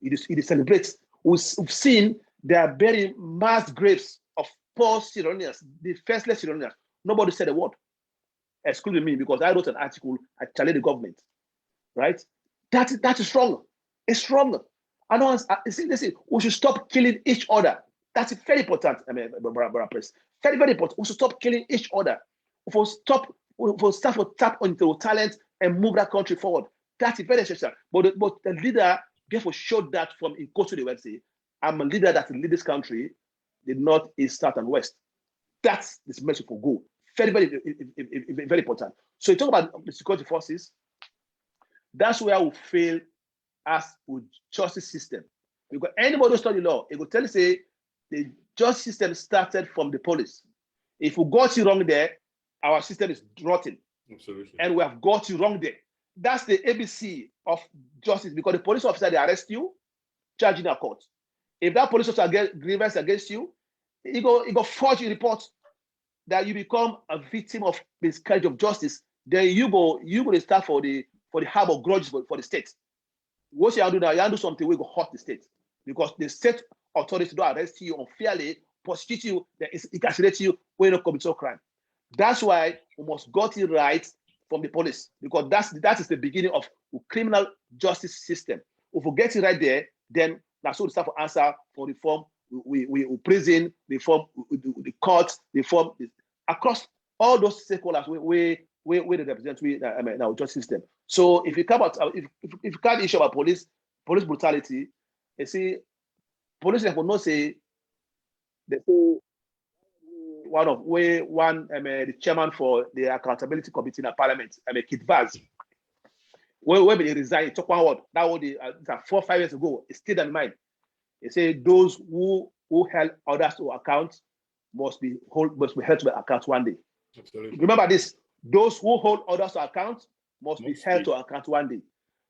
It is celebrates. We've seen they are burying mass graves of poor Sierra Leoneans, the faceless Sierra Leoneans. Nobody said a word, excluding me, because I wrote an article, I challenged the government. Right? That is wrong. It's wrong. I know. Listen, we should stop killing each other. That's very important. I mean, Press. Very, very important. We should stop killing each other. We start to tap into talent and move that country forward. That's very essential. But the leader therefore showed that from in go to the website. I'm a leader that lead this country, the north, east, south, and west. That's this message for good. Very, very, very important. So you talk about the security forces. That's where we fail as with justice system. Because anybody who study law, it will tell you say the justice system started from the police. If we got you wrong there, our system is rotten. Absolutely. And we have got you wrong there. That's the ABC of justice, because the police officer, they arrest you, charge in a court. If that police officer gets grievance against you, he go forge a report that you become a victim of miscarriage of justice. Then you go start for the harbor grudges for the state. What you do now, you do something we go hurt the state, because the state authorities don't arrest you unfairly, prosecute you, incarcerate you when you don't commit a crime. That's why we must get it right from the police, because that is the beginning of the criminal justice system. If we get it right there, then that's what we start to answer for reform. We prison reform, the courts reform across all those stakeholders. We represent our justice system. So if you come out, if you can't issue about police brutality, you see, police will not say they say the chairman for the accountability committee in the parliament, Kit Vaz, when he resigned, he took one word. That was 4 or 5 years ago. It's still in mind. He said those who held others to account must be held to account one day. Absolutely. Remember this: those who hold others to account must be held to account one day.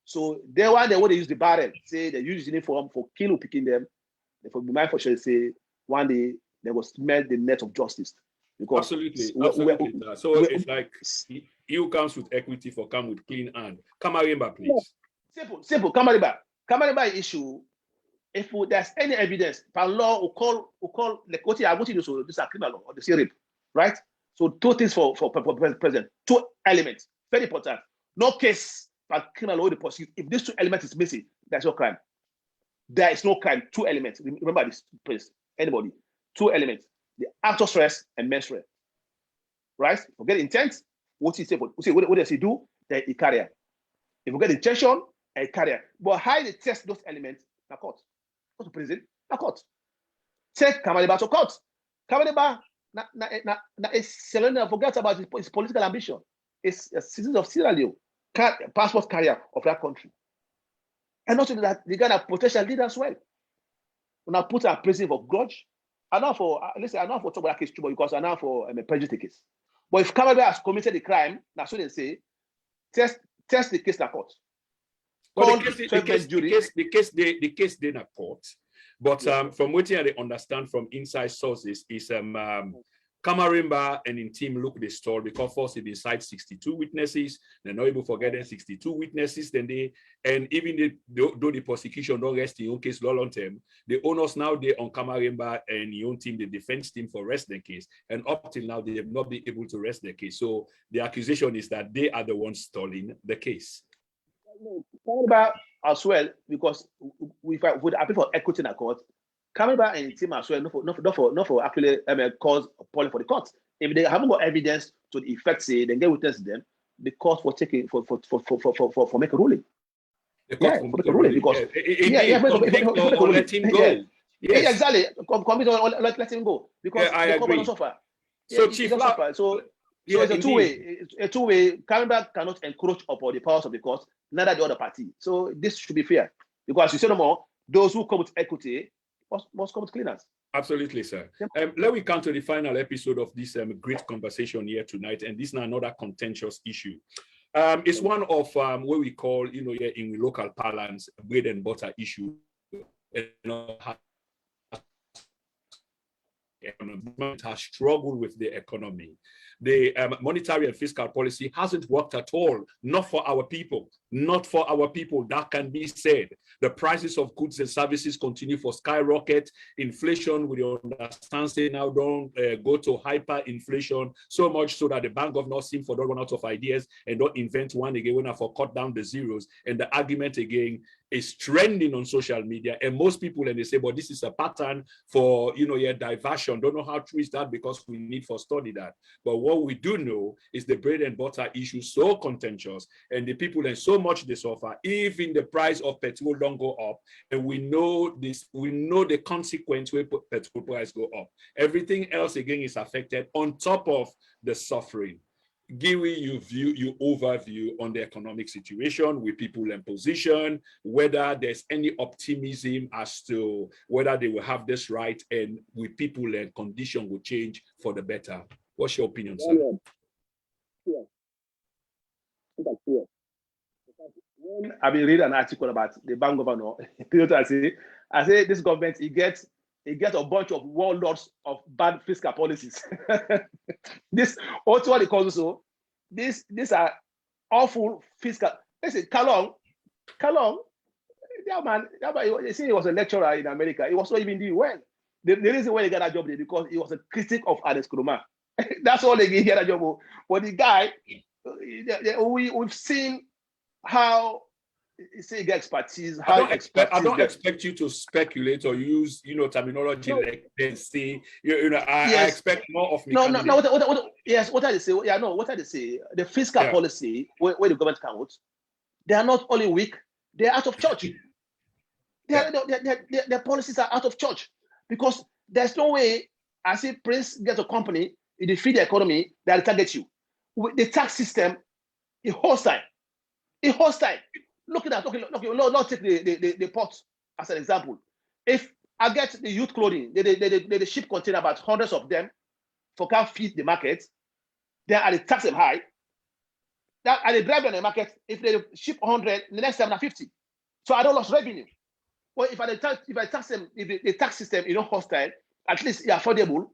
So they use the barrel, say they use the uniform for picking them. They will be mindful, say one day they will smell the net of justice. Because absolutely. So it's like you comes with equity for come with clean hand. Kamarimba, please. Simple. Kamarimba issue. If there's any evidence, law will call like what I want you to do. This is criminal or the rape, right? So two things for president. Two elements, very important. No case for criminal law to prosecute. If these two elements is missing, there's no crime. There is no crime. Two elements. Remember this, please. Anybody. Two elements: the act of stress and menstrual. Right? Forget intent. What does he do? Then he carry. If you get intention, he carry. But how they test those elements? Na court. Go to prison. Na court. Take Kamaliba to court. Kamaliba forget about his political ambition. It's a citizen of Sierra Leone, passport carrier of that country. And also that the Ghana potential leader as well. When I put a prison for grudge, I'm not for talk about that case too, because I'm not for a prejudice case. But if Kamaliba has committed a crime, that's what they say, test the case in court. Well, the case did not court. But from what I understand from inside sources is Kamarimba and in team look the story because first they cite 62 witnesses, they're not able to forget 62 witnesses, then though the prosecution don't rest in your case long term, the owners now they on Kamarimba and your own team, the defense team for rest the case, and up till now they have not been able to rest the case. So the accusation is that they are the ones stalling the case. Kamarimba as well, because we would appeal for equity in the court. Kamarimba and the team as well, not for actually cause polling for the court. If they haven't got evidence to the effect, say then get witness them, the court will take it for make a ruling. The court for make a ruling because let him go. Yes, exactly. Let him go because I the agree. Suffer. So Chief, so it's a two-way. A two-way. Kamarimba cannot encroach upon the powers of the court, neither the other party. So this should be fair because you say no more. Those who come with equity must come with cleaners. Absolutely, sir. Let me come to the final episode of this great conversation here tonight, and this is another contentious issue. It's one of what we call, here in local parlance, bread and butter issue. Has struggled with the economy. The monetary and fiscal policy hasn't worked at all, not for our people, that can be said. The prices of goods and services continue to skyrocket. Inflation, we understand, say now don't go to hyperinflation, so much so that the bank governors seem for don't run out of ideas and don't invent one again when I for cut down the zeros. And the argument again is trending on social media, and most people, and they say, but this is a pattern for, diversion. Don't know how true is that because we need to study that. But what we do know is the bread and butter issue so contentious, and the people and so much they suffer, even the price of petrol don't go up. And we know this, we know the consequence where petrol price go up. Everything else again is affected on top of the suffering. Give me your overview on the economic situation with people in position, whether there's any optimism as to whether they will have this right and with people and condition will change for the better. What's your opinion, sir? I've been reading an article about the bank governor. I say this government, it gets a bunch of warlords of bad fiscal policies. This also what it calls so. These are awful fiscal. Listen, Kalong, that man, you see, he was a lecturer in America. He was not even doing well. The reason why he got that job there because he was a critic of Alex Kroma. That's all they get a job. But the guy, we've seen how he gets expertise. I don't expect you to speculate or use terminology like then say I expect more of me. No. What I say? Yeah, no. What I say? The fiscal policy where the government comes, they are not only weak; they are out of touch. Their policies are out of touch because there's no way. I see Prince gets a company, it defeat the economy, they'll target you. The tax system is hostile. Look at that. Okay, let's take the port as an example. If I get the youth clothing, they ship container about hundreds of them for can't feed the market, then I tax them high. That I drive on the market. If they ship 100, the next time na 50. So I don't lose revenue. Well, if I tax them, if the tax system hostile, at least it's affordable.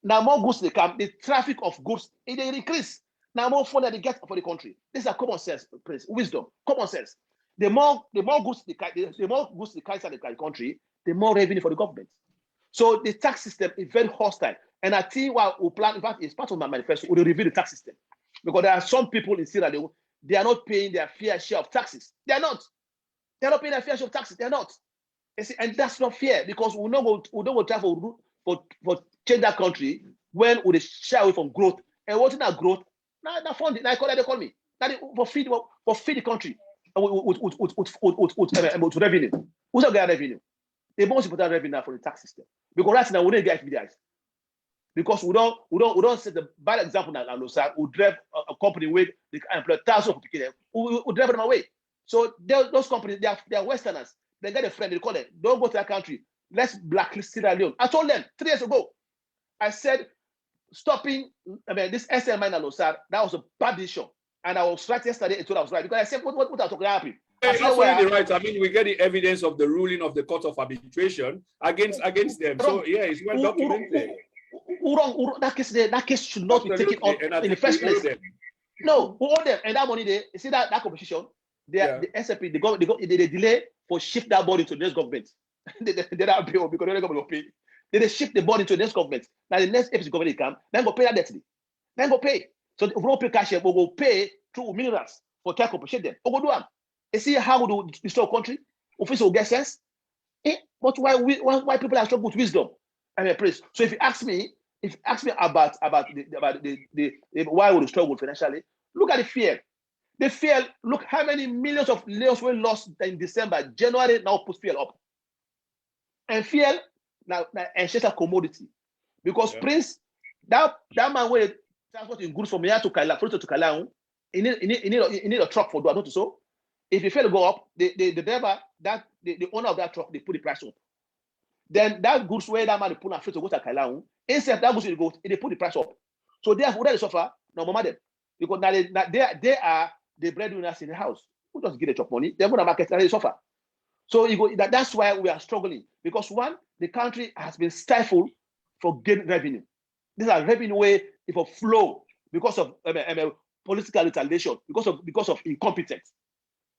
Now more goods they come, the traffic of goods it increase. Now more fund that they get for the country. This is a common sense, Prince, wisdom, common sense. The more goods the more goods the country, the more revenue for the government. So the tax system is very hostile. And I think what we plan, in fact, it's part of my manifesto, we review the tax system. Because there are some people in Sierra Leone, they are not paying their fair share of taxes. They are not. They're not paying their fair share of taxes. They're not. And that's not fair because we don't go try for change that country when we shy away from growth. And what is that growth? Now funding, they call me. That for feed the country with revenue. Who's not getting revenue? The most important revenue now for the tax system. Because right now we don't get FBIs. Because we don't set the bad example now. We drive a company with the employ thousands of people. We drive them away. So those companies, they are Westerners. They get a friend, they call it, don't go to that country. Let's blacklist Sierra Leone. I told them 3 years ago, I said, stopping this SM mine that was a bad decision. And I was right yesterday, and told I was right. Because I said, what I talking happening? Absolutely right. I mean, we get the evidence of the ruling of the Court of Arbitration against them. So yeah, it's well documented. That case should not be taken on in the first place. No, who own them? And that money, you see that competition, the SFP, they delay for shift that body to the next government. they don't pay because the government will pay. They shift the body to the next government. Now the next APC government come, then go pay that debt. Then go pay. So if we don't pay cash, we will pay through minerals for try to compensate them. We go do them. You see how we do destroy country? Official get sense. But why people are struggling with wisdom? I'm a priest. So if you ask me about the why would we struggle financially, look at the fear. The fear, look how many millions of Leos were lost in December. January now puts fear up. And fear now essential commodity. Because Prince, that man will transport in goods from here to Kaila, he need a truck for do so. If the fuel go up, the driver, the owner of that truck, they put the price up. Then that goods where that man pull and to go to Kaila, instead that goods will go, they put the price up. So therefore, they suffer, no mama them. Because now they are the breadwinners in the house. Who just get the chop money? They're going to market and they suffer. So that's why we are struggling. Because one, the country has been stifled for gaining revenue. These are revenue way if a flow because of political retaliation, because of incompetence.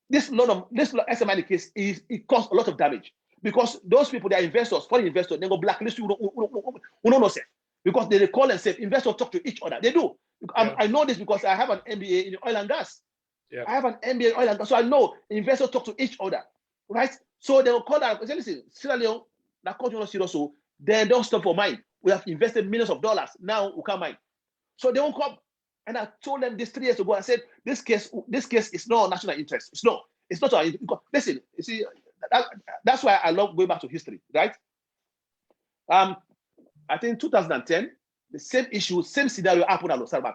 This SMI case it caused a lot of damage because those people, they are investors, foreign investors, they go blacklist you. We don't know say because they call and say investors talk to each other. They do. I know this because I have an MBA in oil and gas. Yeah. I have an MBA in oil and gas, so I know investors talk to each other, right? So they will call that. Listen, Sierra Leone, that country not serious, so they don't stop for mine. We have invested millions of dollars. Now we can't mine. So they won't come. And I told them this 3 years ago. I said this case is not national interest. It's not. Listen, you see, that's why I love going back to history, right? I think 2010, the same issue, same scenario happened at Losarba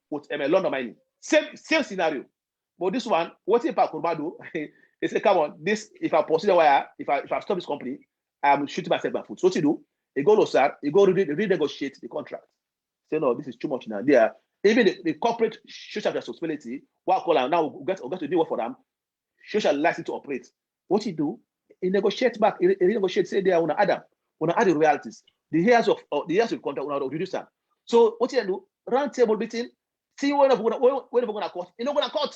with London mining. Same scenario. But this one, what if I could do? He said, come on, this if I proceed where if I stop this company, I'm shooting myself by foot. So what you do? You go to Losar, you go renegotiate the contract. Say, no, this is too much now. Even the corporate social responsibility, what I call them now, we get to do work for them, social license to operate. What you do, you negotiate back, you renegotiate, say they are on add the realities. The years of contract, we reduce them. So what you do, round table meeting, see when we're going to court. You're not going to court.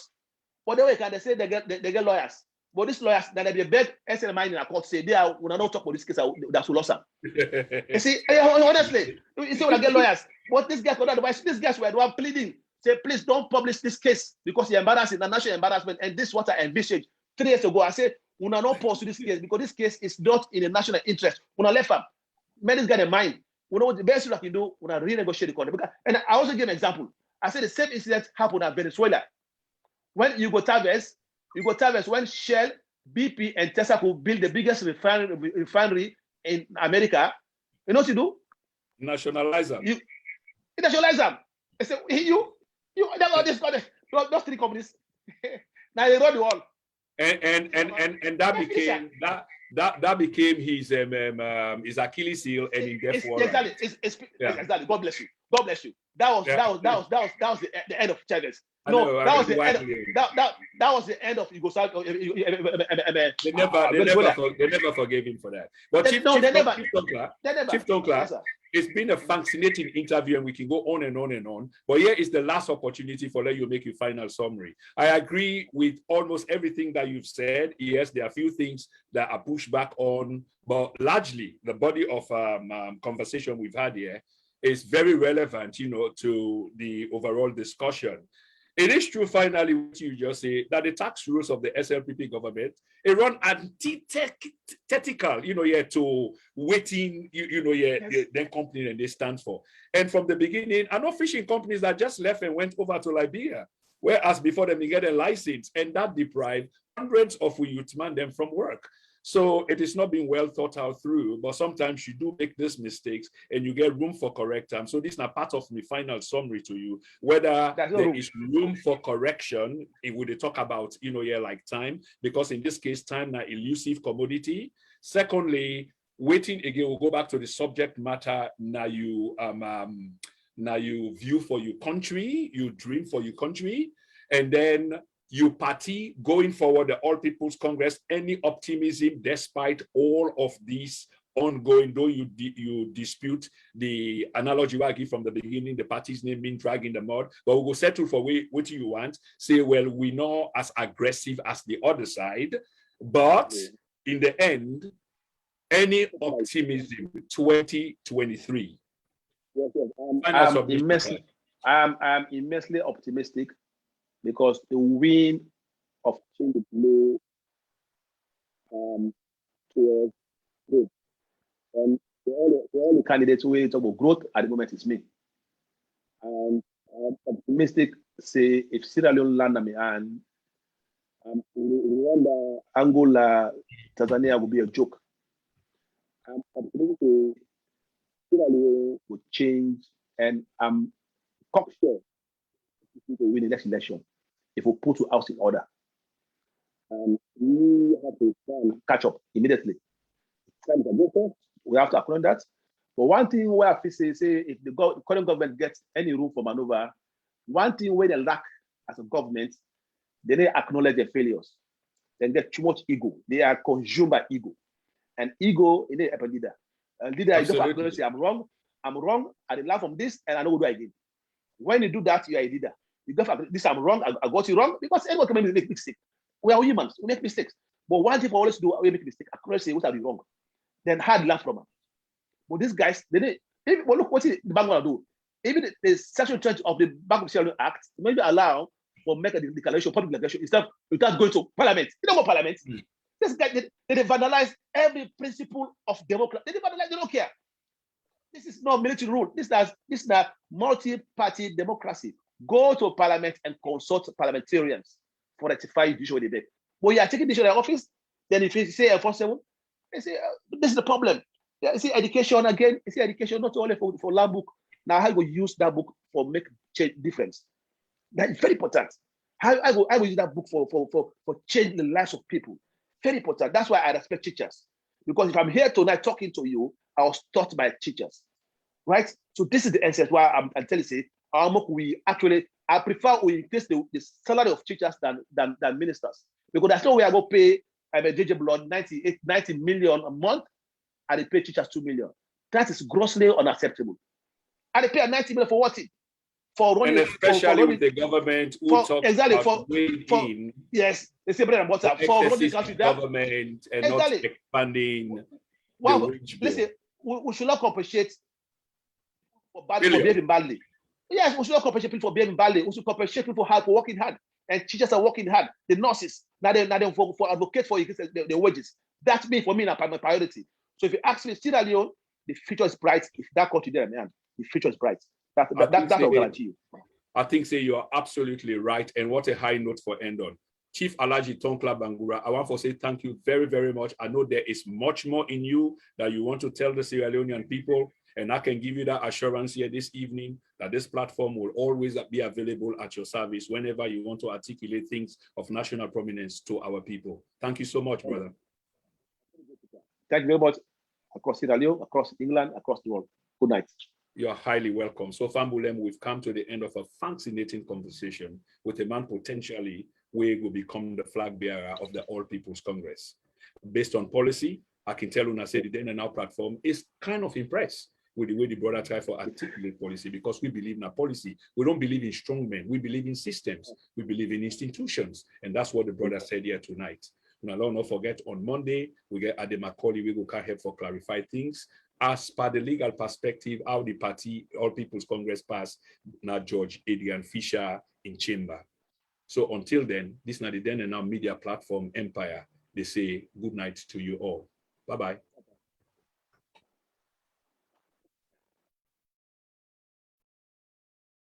But the way they say they get lawyers. But these lawyers, that they be a big SMI in a court, say they are when I don't talk about this case, that's lost them. You see, honestly, you see when I get lawyers. What this guy got advice, these guys were the one pleading. Say, please don't publish this case because you're embarrassing, the national embarrassment, and this is what I envisaged 3 years ago. I said, we are not pursue this case because this case is not in the national interest. We are left them. Many this guy in mind. We know the best thing I can do, we are renegotiate the contract. And I also give an example. I said the same incident happened at Venezuela. When Hugo Chavez, when Shell, BP, and Tesla could build the biggest refinery in America, you know what you do? Nationalize them. You nationalize them. I said, those three companies. Now they run the wall. And that became his Achilles heel, and he therefore exactly. God bless you. God bless you. That was the end of Chavez. No, that was the end of Yugoslavia. They never forgave him for that. But Chief Thonkla, it's been a fascinating interview, and we can go on and on and on. But here is the last opportunity for let you make your final summary. I agree with almost everything that you've said. Yes, there are a few things that are pushed back on, but largely the body of conversation we've had here is very relevant, you know, to the overall discussion. It is true, finally, what you just say, that the tax rules of the SLPP government, it run antithetical, you know, to waiting, then company and they stand for. And from the beginning, I know fishing companies that just left and went over to Liberia, whereas before them, they get a license, and that deprived hundreds of youth man them from work. So it is not being well thought out through, but sometimes you do make these mistakes and you get room for correction. So this is not part of my final summary to you, whether there is room for correction. If we talk about, like time, because in this case, time is an elusive commodity. Secondly, waiting again, we'll go back to the subject matter. Now you view for your country, you dream for your country, and then you party going forward, the All People's Congress, any optimism despite all of these ongoing, though you dispute the analogy I give from the beginning, the party's name being dragged in the mud, but we'll go settle for what you want, say, well, we're not as aggressive as the other side, but in the end, any optimism, 2023. Yes. I'm immensely optimistic, because the wind of change blow towards growth. And the only candidates who talk about growth at the moment is me. And I'm optimistic, say, if Sierra Leone land on me and Rwanda, Angola, Tanzania will be a joke. I'm optimistic Sierra Leone will change, and I'm cocksure to win the next election if we put our house in order. We have to try and catch up immediately. We have to acknowledge that. But one thing where I say if the current government gets any room for maneuver, one thing where they lack as a government, they don't acknowledge their failures. They get too much ego. They are consumed by ego. And ego is a leader. A leader, you just acknowledge, say, I'm wrong, I did learn from this, and I know what do I did. When you do that, you are a leader. You go for this, I'm wrong, I got you wrong, because anyone can make mistakes. We are humans, we make mistakes. But one thing we always do, we make mistakes, acknowledge, say, what are we wrong? Then hard learn from them. But these guys, look what the bank will do. Even the Section 20 of the Bank of Sierra Leone Act maybe allow for make a declaration, public declaration, instead without going to Parliament. You know what Parliament? This guy, they vandalize every principle of democracy. They vandalize, they don't care. This is not military rule. This is not multi-party democracy. Go to Parliament and consult parliamentarians for rectify the issue with the debt. But you are taking the issue in the office, then if you say enforceable, they say this is the problem. Yeah, you see education again. You see education not only for land book. Now how you use that book for make change difference? That is very important. How I will use that book for changing the lives of people. Very important. That's why I respect teachers. Because if I'm here tonight talking to you, I was taught by teachers, right? So this is the essence why I'm telling you, I prefer we increase the salary of teachers than ministers. Because that's no way I go pay JJ Blood 90 million a month, and they pay teachers 2 million. That is grossly unacceptable. And they pay 90 million for what? For running, and especially with the government who talks about in. Yes, they say bread and butter for running the country. Government and not expanding. Well, listen, we should not compensate for behaving badly. Yes, we should not compensate people for behaving badly. We should compensate people for working hard. And teachers are working hard. The nurses, now they for advocate for the wages. That's me, for me, my priority. So if you ask me, Sierra Leone, the future is bright. If that country there, man, the future is bright. That's what I guarantee you. I think you are absolutely right. And what a high note for end on. Chief Alhaji Thonkla Bangura, I want to say thank you very, very much. I know there is much more in you that you want to tell the Sierra Leonean people, and I can give you that assurance here this evening that this platform will always be available at your service whenever you want to articulate things of national prominence to our people. Thank you so much, brother. Thank you very much. Across Sierra Leone, across England, across the world. Good night. You're highly welcome. So, Fambulem, we've come to the end of a fascinating conversation with a man potentially who will become the flag bearer of the All People's Congress. Based on policy, I can tell Una say the Then and Now platform is kind of impressed with the way the brother try for articulate policy, because we believe in a policy. We don't believe in strong men. We believe in systems. We believe in institutions. And that's what the brother said here tonight. Now, don't forget, on Monday, we get Ade Macaulay, we will come help for clarify things. As per the legal perspective, how the party, All People's Congress passed, now Judge Adrian Fisher in chamber. So until then, this is not the then and now media platform empire. They say good night to you all. Bye-bye.